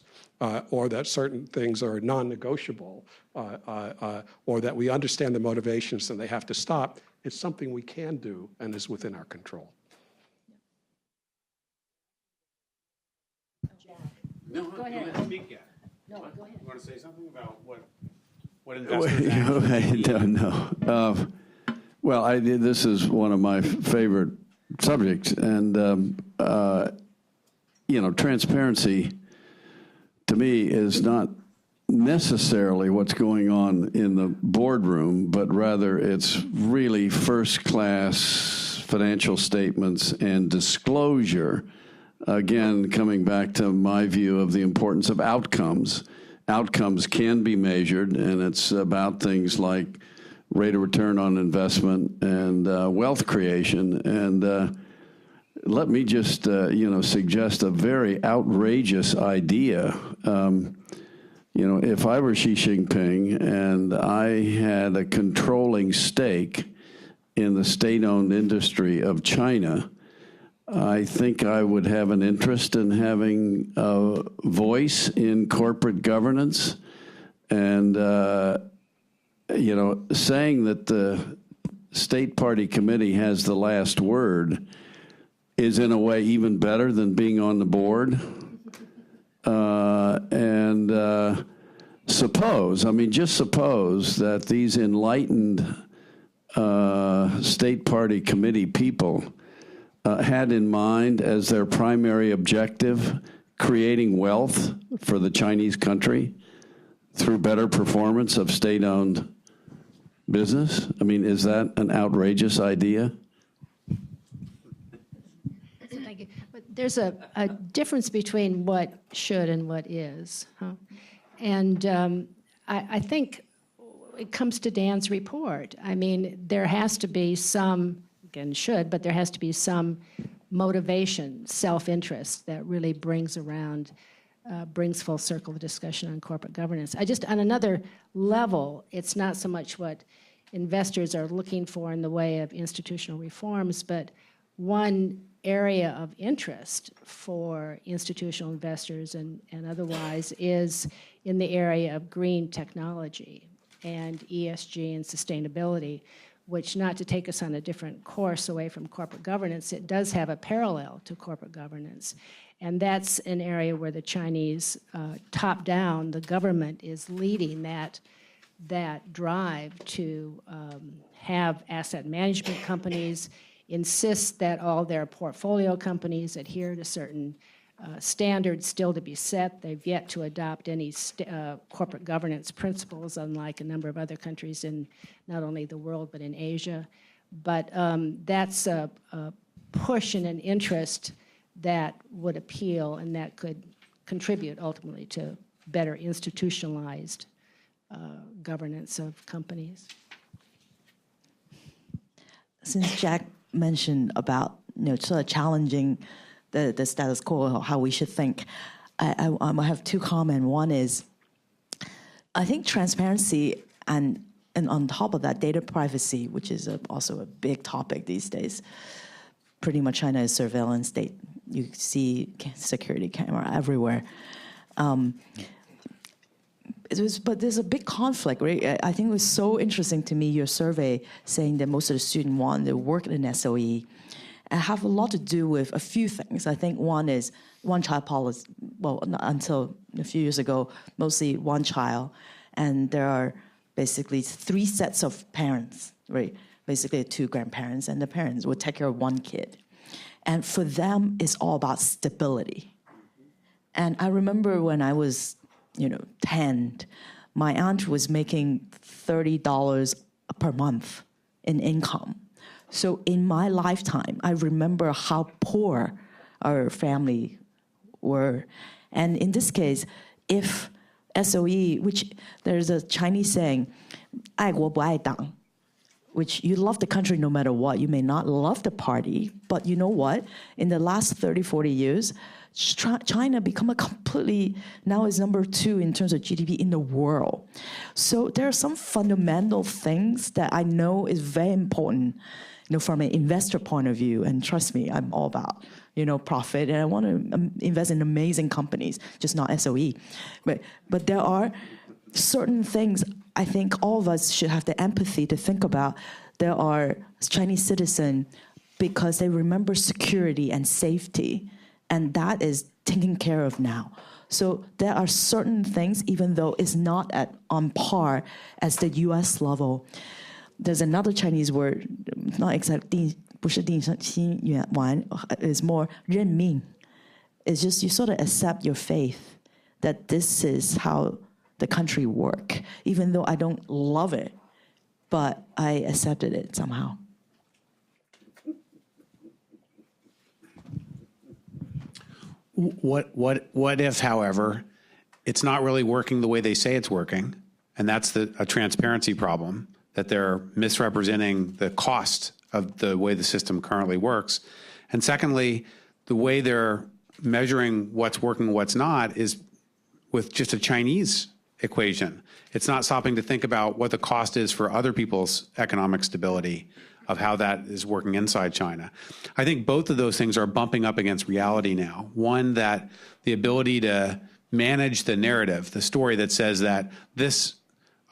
or that certain things are non-negotiable, or that we understand the motivations and they have to stop, it's something we can do and is within our control. No, Go ahead. Speak yet. No, go ahead. You want to say something about what investors No. Well, this is one of my favorite subjects, and transparency to me is not necessarily what's going on in the boardroom, but rather it's really first-class financial statements and disclosure. Again, coming back to my view of the importance of outcomes. Outcomes can be measured, and it's about things like rate of return on investment and wealth creation. And let me just, suggest a very outrageous idea. If I were Xi Jinping and I had a controlling stake in the state-owned industry of China, I think I would have an interest in having a voice in corporate governance, and saying that the State Party Committee has the last word is in a way even better than being on the board. Just suppose that these enlightened State Party Committee people had in mind as their primary objective creating wealth for the Chinese country through better performance of state-owned business. Is that an outrageous idea? Thank you. But there's a difference between what should and what is. And I think it comes to Dan's report. There has to be some, again, should, but there has to be some motivation, self-interest that really brings full circle the discussion on corporate governance. On another level, it's not so much what investors are looking for in the way of institutional reforms, but one area of interest for institutional investors and otherwise is in the area of green technology and ESG and sustainability, which, not to take us on a different course away from corporate governance, it does have a parallel to corporate governance. And that's an area where the Chinese, top-down, the government is leading that drive to have asset management companies, insist that all their portfolio companies adhere to certain standards still to be set. They've yet to adopt any corporate governance principles, unlike a number of other countries in not only the world but in Asia. But that's a push and an interest that would appeal and that could contribute ultimately to better institutionalized governance of companies. Since Jack mentioned about sort of challenging the status quo, how we should think, I have two comments. One is, I think transparency and on top of that, data privacy, which is also a big topic these days. Pretty much China is surveillance state. You see security camera everywhere. But there's a big conflict, right? I think it was so interesting to me, your survey saying that most of the students want to work in an SOE. And have a lot to do with a few things. I think one is one-child policy. Well, until a few years ago, mostly one child. And there are basically three sets of parents, right? Basically two grandparents, and the parents would take care of one kid. And for them, it's all about stability. And I remember when I was 10, my aunt was making $30 per month in income. So in my lifetime, I remember how poor our family were. And in this case, if SOE, which there's a Chinese saying, 爱国不爱党, which you love the country no matter what. You may not love the party, but you know what? In the last 30, 40 years, China become a completely, now is number 2 in terms of GDP in the world. So there are some fundamental things that I know is very important, from an investor point of view. And trust me, I'm all about, profit. And I want to invest in amazing companies, just not SOE. But there are certain things I think all of us should have the empathy to think about. There are Chinese citizens because they remember security and safety, and that is taken care of now. So there are certain things, even though it's not on par as the U.S. level. There's another Chinese word, not exactly 不是定心丸, is more 认命. It's just you sort of accept your faith that this is how the country work, even though I don't love it, but I accepted it somehow. What if, however, it's not really working the way they say it's working, and that's a transparency problem, that they're misrepresenting the cost of the way the system currently works. And secondly, the way they're measuring what's working and what's not is with just a Chinese equation. It's not stopping to think about what the cost is for other people's economic stability, of how that is working inside China. I think both of those things are bumping up against reality now. One, that the ability to manage the narrative, the story that says that this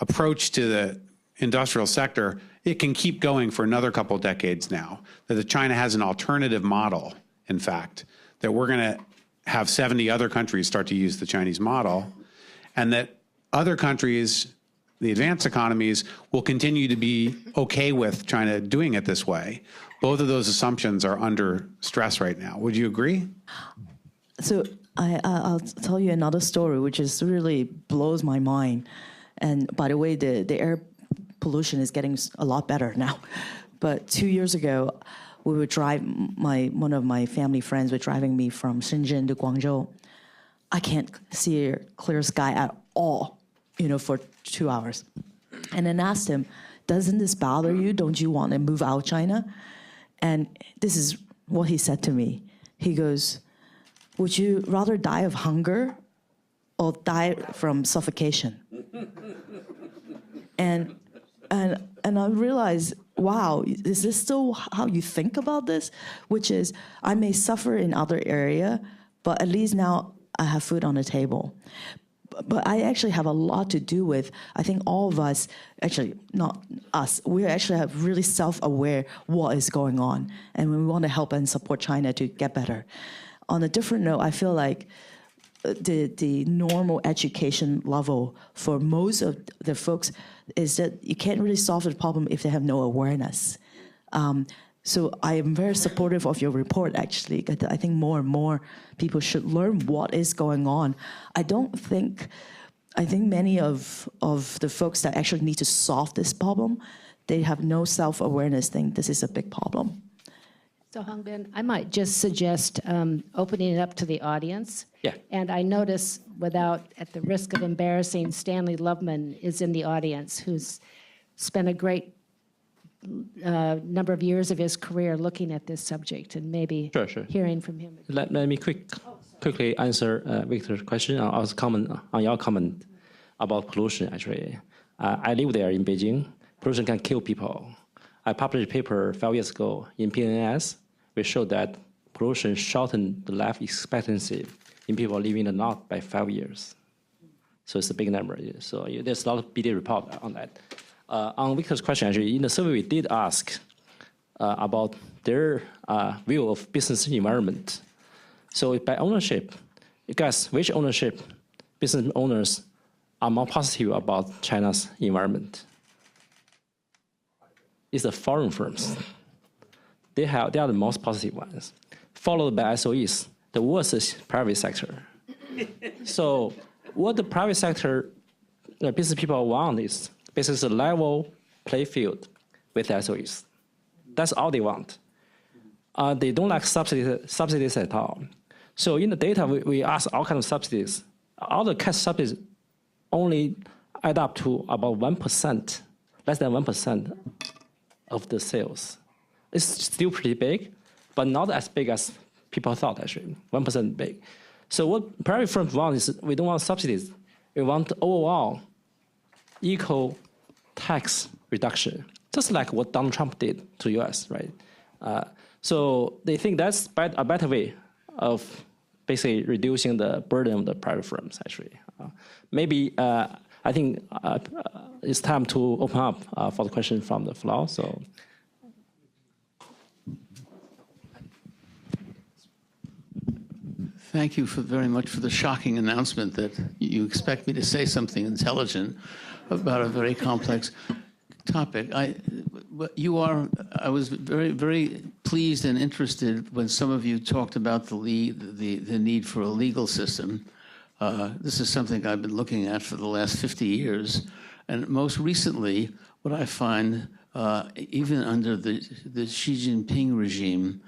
approach to the industrial sector, it can keep going for another couple decades now, that China has an alternative model, in fact, that we're going to have 70 other countries start to use the Chinese model, and that other countries, the advanced economies, will continue to be okay with China doing it this way. Both of those assumptions are under stress right now. Would you agree? So I'll tell you another story, which is really blows my mind. And by the way, the air pollution is getting a lot better now. But 2 years ago, we would drive, one of my family friends were driving me from Shenzhen to Guangzhou. I can't see a clear sky at all, for 2 hours. And then asked him, doesn't this bother you? Don't you want to move out of China? And this is what he said to me. He goes, would you rather die of hunger or die from suffocation? And I realized, wow, is this still how you think about this? Which is, I may suffer in other area, but at least now I have food on the table. But I actually have a lot to do with, I think all of us, actually not us, we actually have really self-aware what is going on. And we want to help and support China to get better. On a different note, I feel like the normal education level for most of the folks is that you can't really solve the problem if they have no awareness. So I am very supportive of your report, actually. I think more and more people should learn what is going on. I think many of the folks that actually need to solve this problem, they have no self-awareness, think this is a big problem. So Hongbin, I might just suggest opening it up to the audience. Yeah. And I notice, at the risk of embarrassing, Stanley Loveman is in the audience, who's spent a great number of years of his career looking at this subject, and maybe Sure. hearing from him. Let me quickly answer Victor's question and also comment on your comment about pollution, actually. I live there in Beijing. Pollution can kill people. I published a paper 5 years ago in PNAS, which showed that pollution shortened the life expectancy in people living in the north by 5 years. So it's a big number. So there's a lot of BD report on that. On Victor's question, actually, in the survey we did ask about their view of business environment. So by ownership, you guess which ownership business owners are more positive about China's environment? It's the foreign firms. They are the most positive ones, followed by SOEs. The worst is private sector. So what the private sector the business people want is basically a level play field with SOEs. That's all they want. They don't like subsidies at all. So in the data, we ask all kinds of subsidies. All the cash subsidies only add up to about 1%, less than 1% of the sales. It's still pretty big, but not as big as people thought, actually, 1% big. So what private firms want is we don't want subsidies. We want overall equal tax reduction, just like what Donald Trump did to US, right? So they think that's a better way of basically reducing the burden of the private firms, actually. Maybe I think it's time to open up for the question from the floor. So. Thank you very much for the shocking announcement that you expect me to say something intelligent about a very complex topic. I was very, very pleased and interested when some of you talked about the need for a legal system. This is something I've been looking at for the last 50 years. And most recently, what I find, even under the Xi Jinping regime,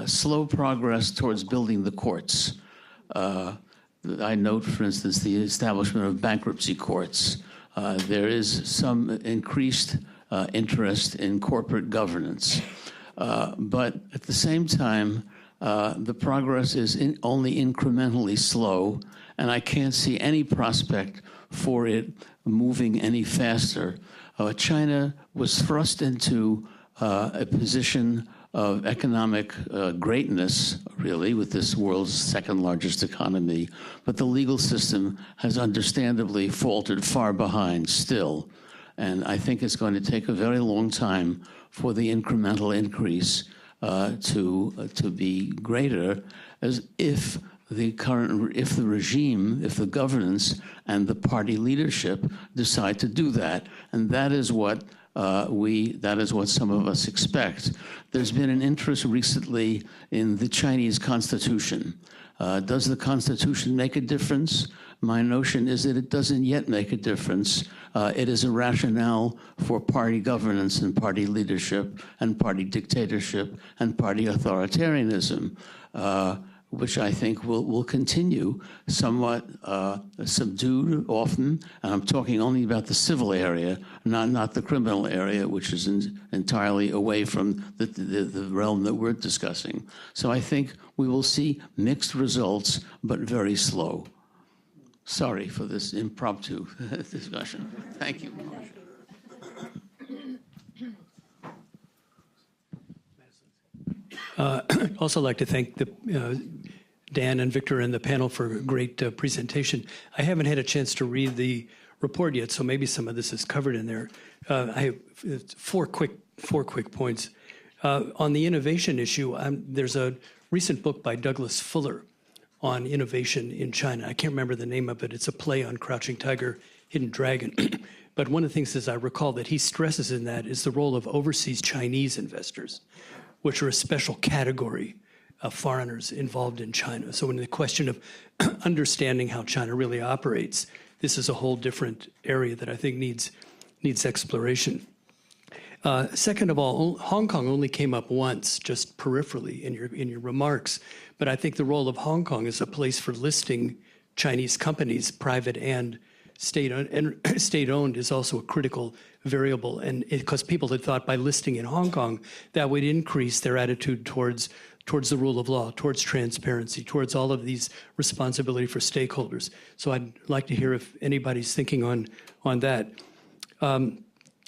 slow progress towards building the courts. I note, for instance, the establishment of bankruptcy courts. There is some increased interest in corporate governance. But at the same time, the progress is only incrementally slow, and I can't see any prospect for it moving any faster. China was thrust into a position of economic greatness, really, with this world's second largest economy, but the legal system has understandably faltered far behind still. And I think it's going to take a very long time for the incremental increase to be greater, as if the regime, if the governance and the party leadership decide to do that. And that is what some of us expect. There's been an interest recently in the Chinese Constitution. Does the Constitution make a difference? My notion is that it doesn't yet make a difference. It is a rationale for party governance and party leadership and party dictatorship and party authoritarianism, which I think will continue, somewhat subdued often. And I'm talking only about the civil area, not the criminal area, which is entirely away from the realm that we're discussing. So I think we will see mixed results, but very slow. Sorry for this impromptu discussion. Thank you. I'd also like to thank Dan and Victor and the panel for a great presentation. I haven't had a chance to read the report yet, so maybe some of this is covered in there. I have four quick points. On the innovation issue, there's a recent book by Douglas Fuller on innovation in China. I can't remember the name of it. It's a play on Crouching Tiger, Hidden Dragon. But one of the things, as I recall, that he stresses in that is the role of overseas Chinese investors, which are a special category of foreigners involved in China. So in the question of understanding how China really operates, this is a whole different area that I think needs exploration. Second of all, Hong Kong only came up once, just peripherally in your remarks, but I think the role of Hong Kong as a place for listing Chinese companies, private and state-owned, is also a critical variable, and because people had thought by listing in Hong Kong that would increase their attitude towards the rule of law, towards transparency, towards all of these responsibility for stakeholders. So I'd like to hear if anybody's thinking on that.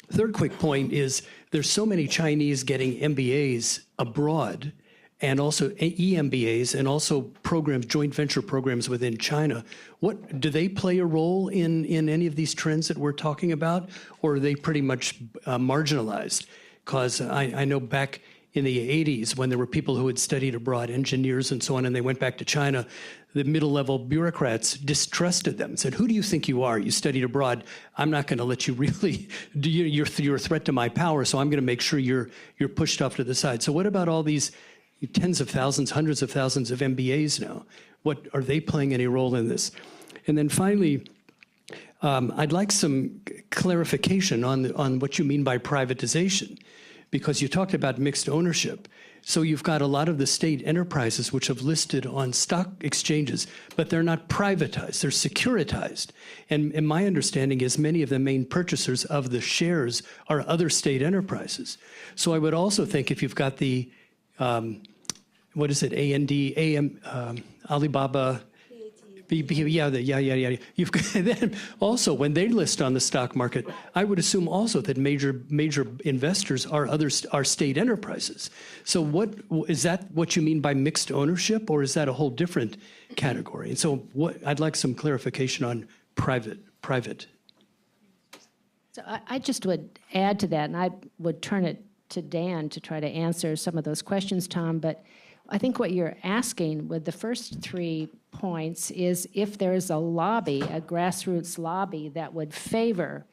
Third quick point is there's so many Chinese getting MBAs abroad and also EMBAs and also programs, joint venture programs within China. Do they play a role in any of these trends that we're talking about, or are they pretty much marginalized? Because I know back in the 80s when there were people who had studied abroad, engineers and so on, and they went back to China, the middle-level bureaucrats distrusted them, said, who do you think you are? You studied abroad. I'm not going to let you really, you're a threat to my power, so I'm going to make sure you're pushed off to the side. So what about all these tens of thousands, hundreds of thousands of MBAs now? What are they playing any role in this? And then finally, I'd like some clarification on what you mean by privatization, because you talked about mixed ownership. So you've got a lot of the state enterprises which have listed on stock exchanges, but they're not privatized, they're securitized. And my understanding is many of the main purchasers of the shares are other state enterprises. So I would also think if you've got the, what is it, Alibaba, yeah. You've got, then also, when they list on the stock market, I would assume also that major investors are state enterprises. So is that what you mean by mixed ownership, or is that a whole different category? And so I'd like some clarification on private. So I just would add to that, and I would turn it to Dan to try to answer some of those questions, Tom, but I think what you're asking with the first 3 points is if there's a lobby, a grassroots lobby that would favor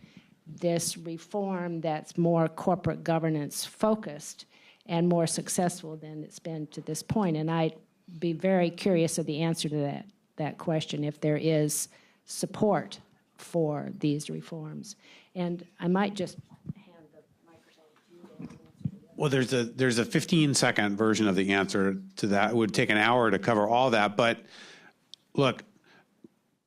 this reform that's more corporate governance focused and more successful than it's been to this point. And I'd be very curious of the answer to that question, if there is support for these reforms. And I might just hand the microphone to you, Dan. Well, there's a 15-second version of the answer to that. It would take an hour to cover all that. But look,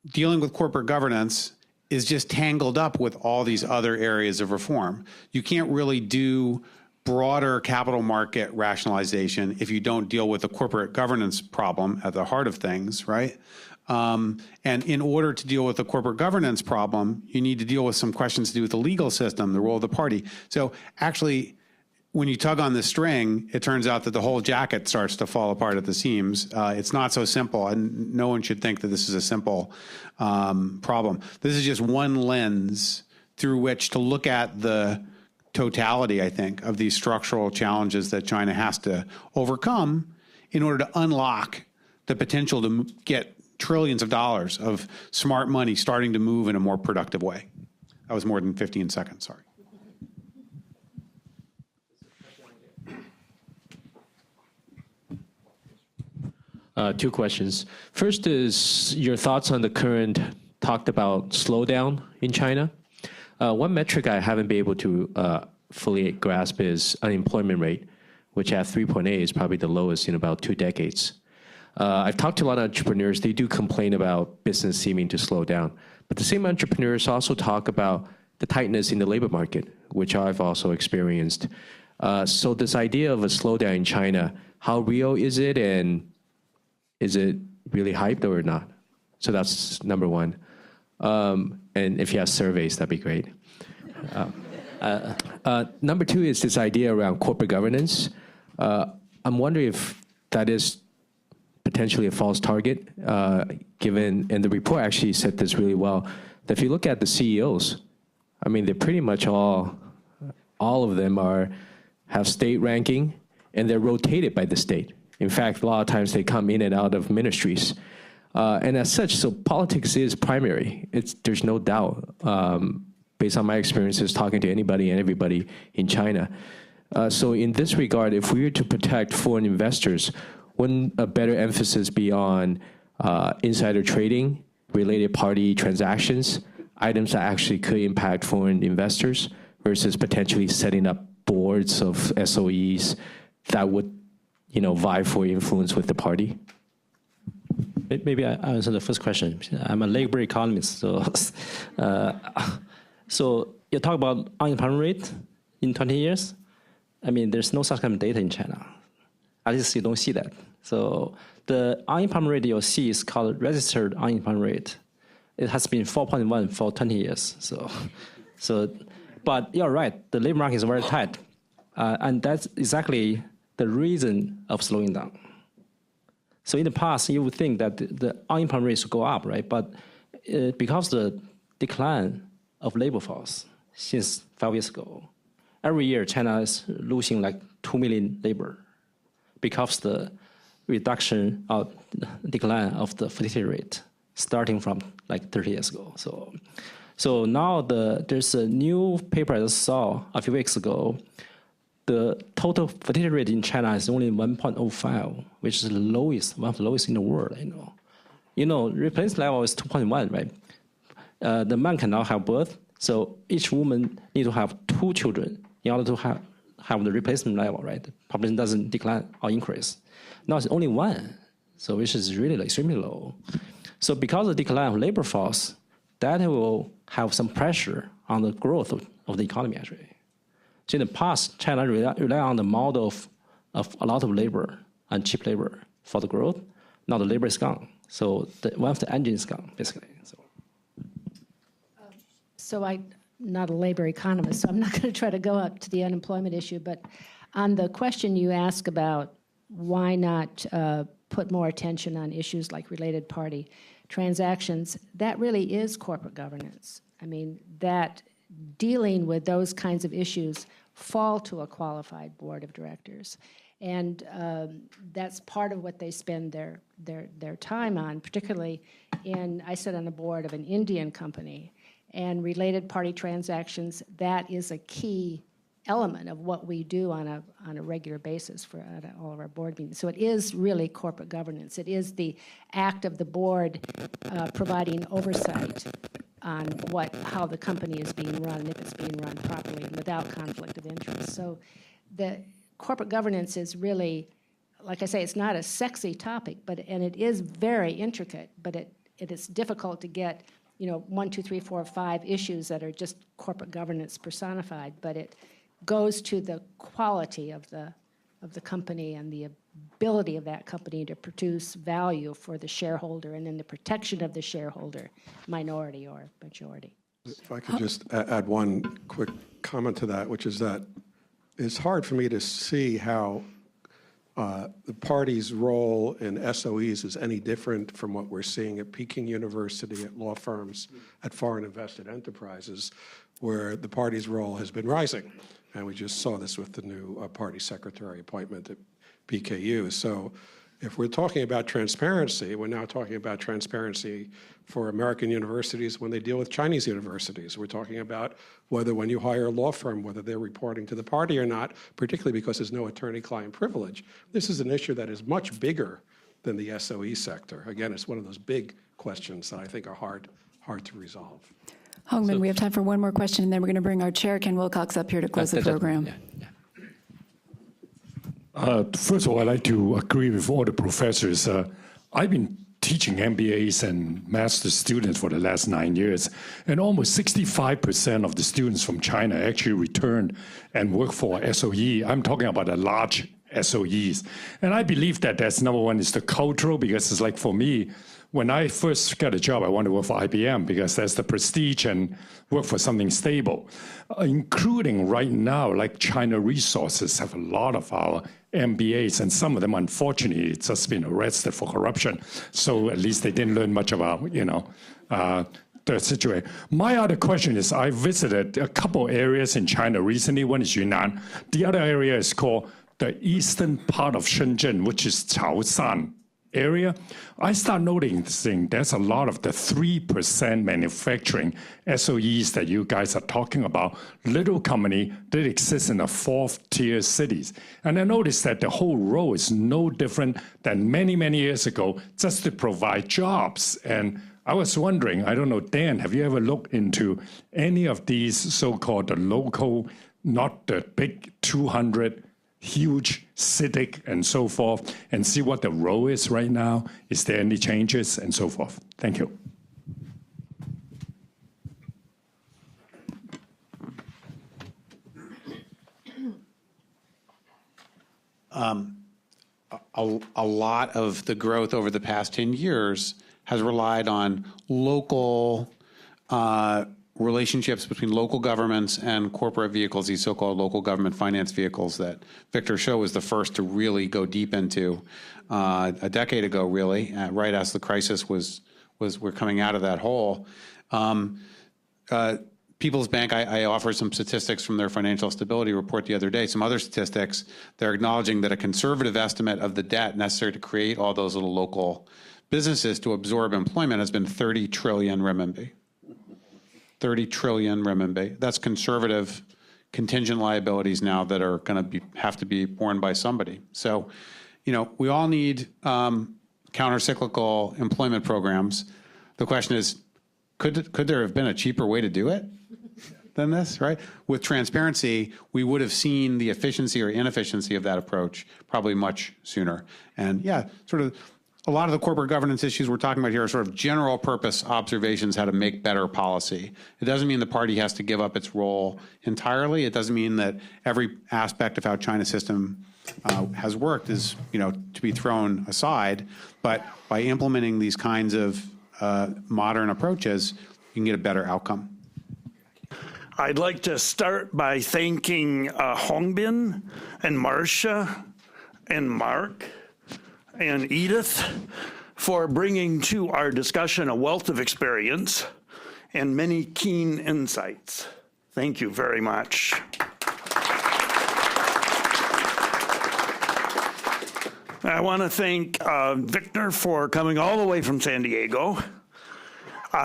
dealing with corporate governance is just tangled up with all these other areas of reform. You can't really do broader capital market rationalization if you don't deal with the corporate governance problem at the heart of things, right? And in order to deal with the corporate governance problem, you need to deal with some questions to do with the legal system, the role of the party. So actually, when you tug on the string, it turns out that the whole jacket starts to fall apart at the seams. It's not so simple, and no one should think that this is a simple problem. This is just one lens through which to look at the totality, I think, of these structural challenges that China has to overcome in order to unlock the potential to get trillions of dollars of smart money starting to move in a more productive way. That was more than 15 seconds, sorry. Two questions. First is your thoughts on the current talked about slowdown in China. One metric I haven't been able to fully grasp is unemployment rate, which at 3.8 is probably the lowest in about 2 decades. I've talked to a lot of entrepreneurs. They do complain about business seeming to slow down. But the same entrepreneurs also talk about the tightness in the labor market, which I've also experienced. So this idea of a slowdown in China, how real is it, and is it really hyped or not? So that's number one. And if you have surveys, that'd be great. Number two is this idea around corporate governance. I'm wondering if that is potentially a false target, given, and the report actually said this really well, that if you look at the CEOs, I mean, they're pretty much all of them have state ranking, and they're rotated by the state. In fact, a lot of times they come in and out of ministries. And as such, so politics is primary. There's no doubt, based on my experiences talking to anybody and everybody in China. So in this regard, if we were to protect foreign investors, wouldn't a better emphasis be on insider trading, related party transactions, items that actually could impact foreign investors, versus potentially setting up boards of SOEs that would, vie for influence with the party? Maybe I answer the first question. I'm a labor economist, so you talk about unemployment rate in 20 years. I mean, there's no such kind of data in China. At least you don't see that. So the unemployment rate you'll see is called registered unemployment rate. It has been 4.1 for 20 years. But you're right, the labor market is very tight. And that's exactly the reason of slowing down. So in the past, you would think that the unemployment rates would go up, right? But because the decline of labor force since 5 years ago, every year China is losing like 2 million labor because the reduction of decline of the fertility rate starting from like 30 years ago. So now there's a new paper I saw a few weeks ago. The total fertility rate in China is only 1.05, which is the lowest, one of the lowest in the world. Replacement level is 2.1, right? the man cannot have birth, so each woman need to have 2 children in order to have the replacement level, right? The population doesn't decline or increase. Now it's only 1, so which is really like extremely low. So because of the decline of labor force, that will have some pressure on the growth of the economy, actually. So in the past, China rely on the model of a lot of labor and cheap labor for the growth. Now the labor is gone. So one of the engines is gone, basically. So I'm not a labor economist, so I'm not going to try to go up to the unemployment issue. But on the question you ask about why not put more attention on issues like related party transactions, that really is corporate governance. I mean, that dealing with those kinds of issues fall to a qualified board of directors. And that's part of what they spend their time on, particularly I sit on the board of an Indian company, and related party transactions, that is a key element of what we do on a regular basis for all of our board meetings. So it is really corporate governance. It is the act of the board providing oversight on how the company is being run, and if it's being run properly and without conflict of interest. So the corporate governance is really, like I say, it's not a sexy topic, and it is very intricate, but it is difficult to get 1, 2, 3, 4, 5 issues that are just corporate governance personified, but it goes to the quality of the company and the ability of that company to produce value for the shareholder, and then the protection of the shareholder, minority or majority. If I could just add one quick comment to that, which is that it's hard for me to see how the party's role in SOEs is any different from what we're seeing at Peking University, at law firms, at foreign invested enterprises, where the party's role has been rising. And we just saw this with the new party secretary appointment at PKU. So if we're talking about transparency, we're now talking about transparency for American universities when they deal with Chinese universities. We're talking about whether when you hire a law firm, whether they're reporting to the party or not, particularly because there's no attorney-client privilege. This is an issue that is much bigger than the SOE sector. Again, it's one of those big questions that I think are hard to resolve. Hongbin, we have time for one more question, and then we're going to bring our chair, Ken Wilcox, up here to close the program. First of all, I'd like to agree with all the professors. I've been teaching MBAs and master's students for the last 9 years, and almost 65% of the students from China actually returned and work for SOE. I'm talking about a large SOEs. And I believe that that's number one is the cultural, because it's like for me, when I first got a job, I wanted to work for IBM because that's the prestige and work for something stable. Including right now, like China Resources have a lot of our MBAs, and some of them, unfortunately, it's just been arrested for corruption. So at least they didn't learn much about, the situation. My other question is, I visited a couple areas in China recently. One is Yunnan. The other area is called the eastern part of Shenzhen, which is Chaoshan area. I start noticing there's a lot of the 3% manufacturing SOEs that you guys are talking about, little company that exists in the 4th-tier cities. And I noticed that the whole role is no different than many, many years ago, just to provide jobs. And I was wondering, I don't know, Dan, have you ever looked into any of these so-called the local, not the big 200 huge CITIC and so forth, and see what the role is right now? Is there any changes and so forth? Thank you. A lot of the growth over the past 10 years has relied on local relationships between local governments and corporate vehicles, these so-called local government finance vehicles that Victor Shou was the first to really go deep into a decade ago, really, right as the crisis we're coming out of that hole. People's Bank, I offered some statistics from their financial stability report the other day, some other statistics. They're acknowledging that a conservative estimate of the debt necessary to create all those little local businesses to absorb employment has been 30 trillion renminbi. 30 trillion renminbi. That's conservative contingent liabilities now that are going to have to be borne by somebody. So, we all need counter-cyclical employment programs. The question is, could there have been a cheaper way to do it than this, right? With transparency, we would have seen the efficiency or inefficiency of that approach probably much sooner. And yeah, sort of a lot of the corporate governance issues we're talking about here are sort of general purpose observations how to make better policy. It doesn't mean the party has to give up its role entirely. It doesn't mean that every aspect of how China's system has worked is, to be thrown aside. But by implementing these kinds of modern approaches, you can get a better outcome. I'd like to start by thanking Hongbin and Marsha and Mark and Edith for bringing to our discussion a wealth of experience and many keen insights. Thank you very much. I want to thank Victor for coming all the way from San Diego.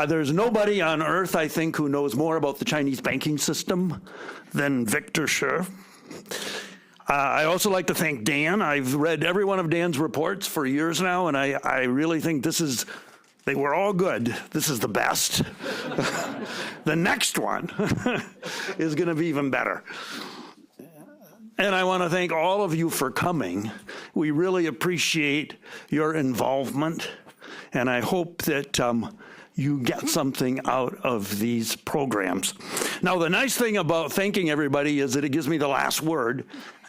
There's nobody on earth, I think, who knows more about the Chinese banking system than Victor Shi. I also like to thank Dan. I've read every one of Dan's reports for years now, and I really think they were all good. This is the best. The next one is going to be even better. And I want to thank all of you for coming. We really appreciate your involvement, and I hope that you get something out of these programs. Now, the nice thing about thanking everybody is that it gives me the last word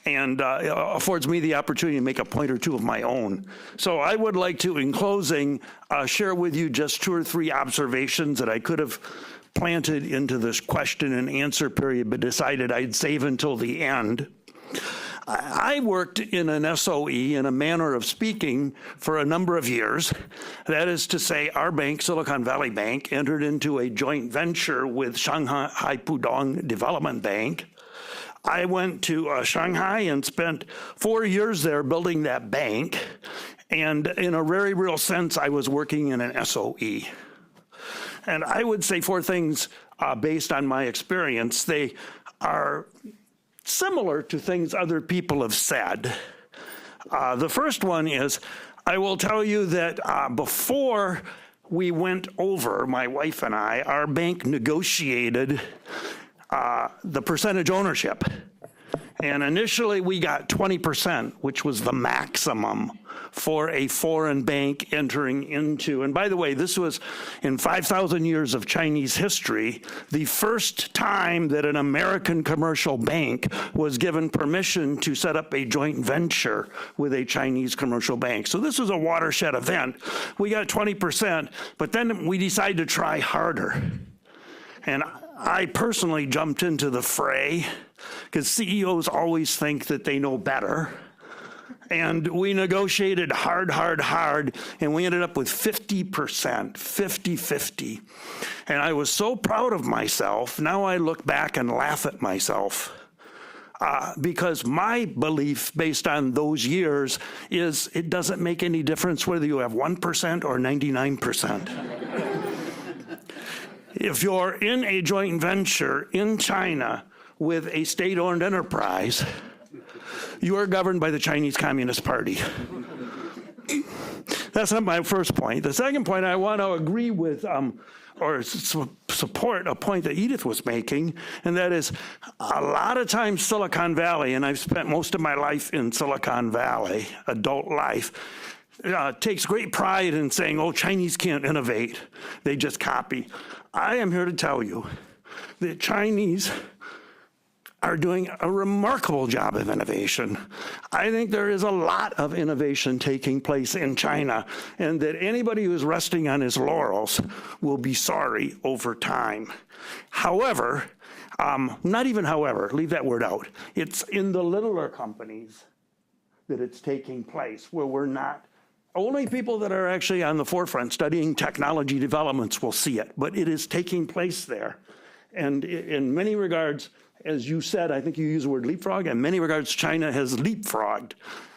and affords me the opportunity to make a point or two of my own. So I would like to, in closing, share with you just 2 or 3 observations that I could have planted into this question and answer period, but decided I'd save until the end. I worked in an SOE, in a manner of speaking, for a number of years. That is to say, our bank, Silicon Valley Bank, entered into a joint venture with Shanghai Pudong Development Bank. I went to Shanghai and spent 4 years there building that bank. And in a very real sense, I was working in an SOE. And I would say 4 things based on my experience. They are similar to things other people have said. The first one is, I will tell you that before we went over, my wife and I, our bank negotiated the percentage ownership. And initially we got 20%, which was the maximum for a foreign bank entering into, and by the way, this was in 5,000 years of Chinese history, the first time that an American commercial bank was given permission to set up a joint venture with a Chinese commercial bank. So this was a watershed event. We got 20%, but then we decided to try harder. And I personally jumped into the fray because CEOs always think that they know better. And we negotiated hard, and we ended up with 50%, 50-50. And I was so proud of myself. Now I look back and laugh at myself. Because my belief based on those years is it doesn't make any difference whether you have 1% or 99%. If you're in a joint venture in China with a state-owned enterprise, you are governed by the Chinese Communist Party. That's not my first point. The second point, I want to agree with or support a point that Edith was making, and that is a lot of times Silicon Valley, and I've spent most of my life in Silicon Valley, adult life, takes great pride in saying, oh, Chinese can't innovate. They just copy. I am here to tell you that Chinese are doing a remarkable job of innovation. I think there is a lot of innovation taking place in China, and that anybody who is resting on his laurels will be sorry over time. However, not even however, leave that word out. It's in the littler companies that it's taking place where we're not. Only people that are actually on the forefront studying technology developments will see it, but it is taking place there. And in many regards, as you said, I think you used the word leapfrog, in many regards, China has leapfrogged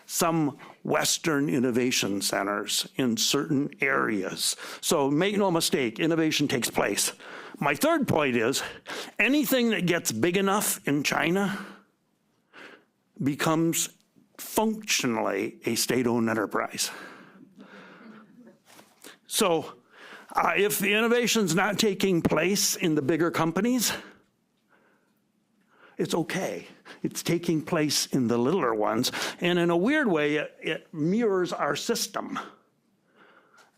some Western innovation centers in certain areas. So make no mistake, innovation takes place. My third point is, anything that gets big enough in China becomes functionally a state-owned enterprise. So If the innovation's not taking place in the bigger companies, it's okay. It's taking place in the littler ones. And in a weird way, it mirrors our system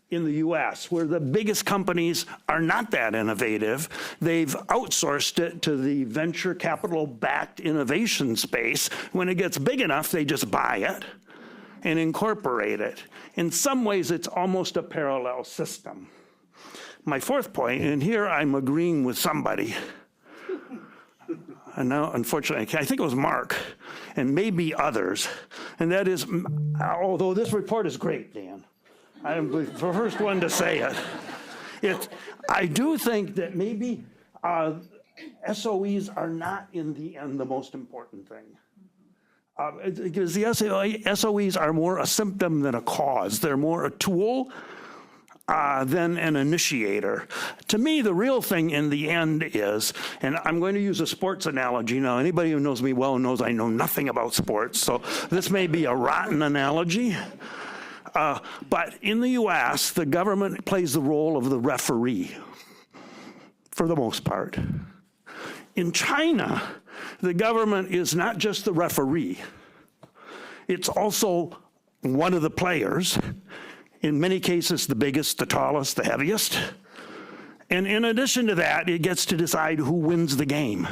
in the US, where the biggest companies are not that innovative. They've outsourced it to the venture capital-backed innovation space. When it gets big enough, they just buy it and incorporate it. In some ways, it's almost a parallel system. My fourth point, and here I'm agreeing with somebody, and now, unfortunately, I think it was Mark, and maybe others, and that is, although this report is great, Dan, I'm the first one to say it. I do think that maybe SOEs are not, in the end, the most important thing. Because the SOEs are more a symptom than a cause. They're more a tool than an initiator. To me, the real thing in the end is, and I'm going to use a sports analogy now. Anybody who knows me well knows I know nothing about sports, so this may be a rotten analogy. But in the US, the government plays the role of the referee, for the most part. In China, the government is not just the referee. It's also one of the players. In many cases, the biggest, the tallest, the heaviest. And in addition to that, it gets to decide who wins the game.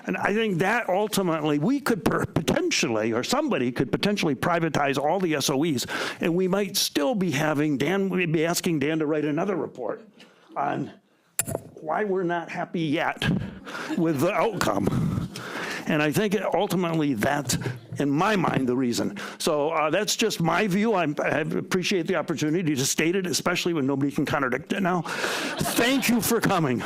And I think that ultimately, we could potentially, or somebody could potentially privatize all the SOEs, and we might still be we'd be asking Dan to write another report on why we're not happy yet with the outcome. And I think ultimately that's, in my mind, the reason. So that's just my view. I appreciate the opportunity to state it, especially when nobody can contradict it now. Thank you for coming.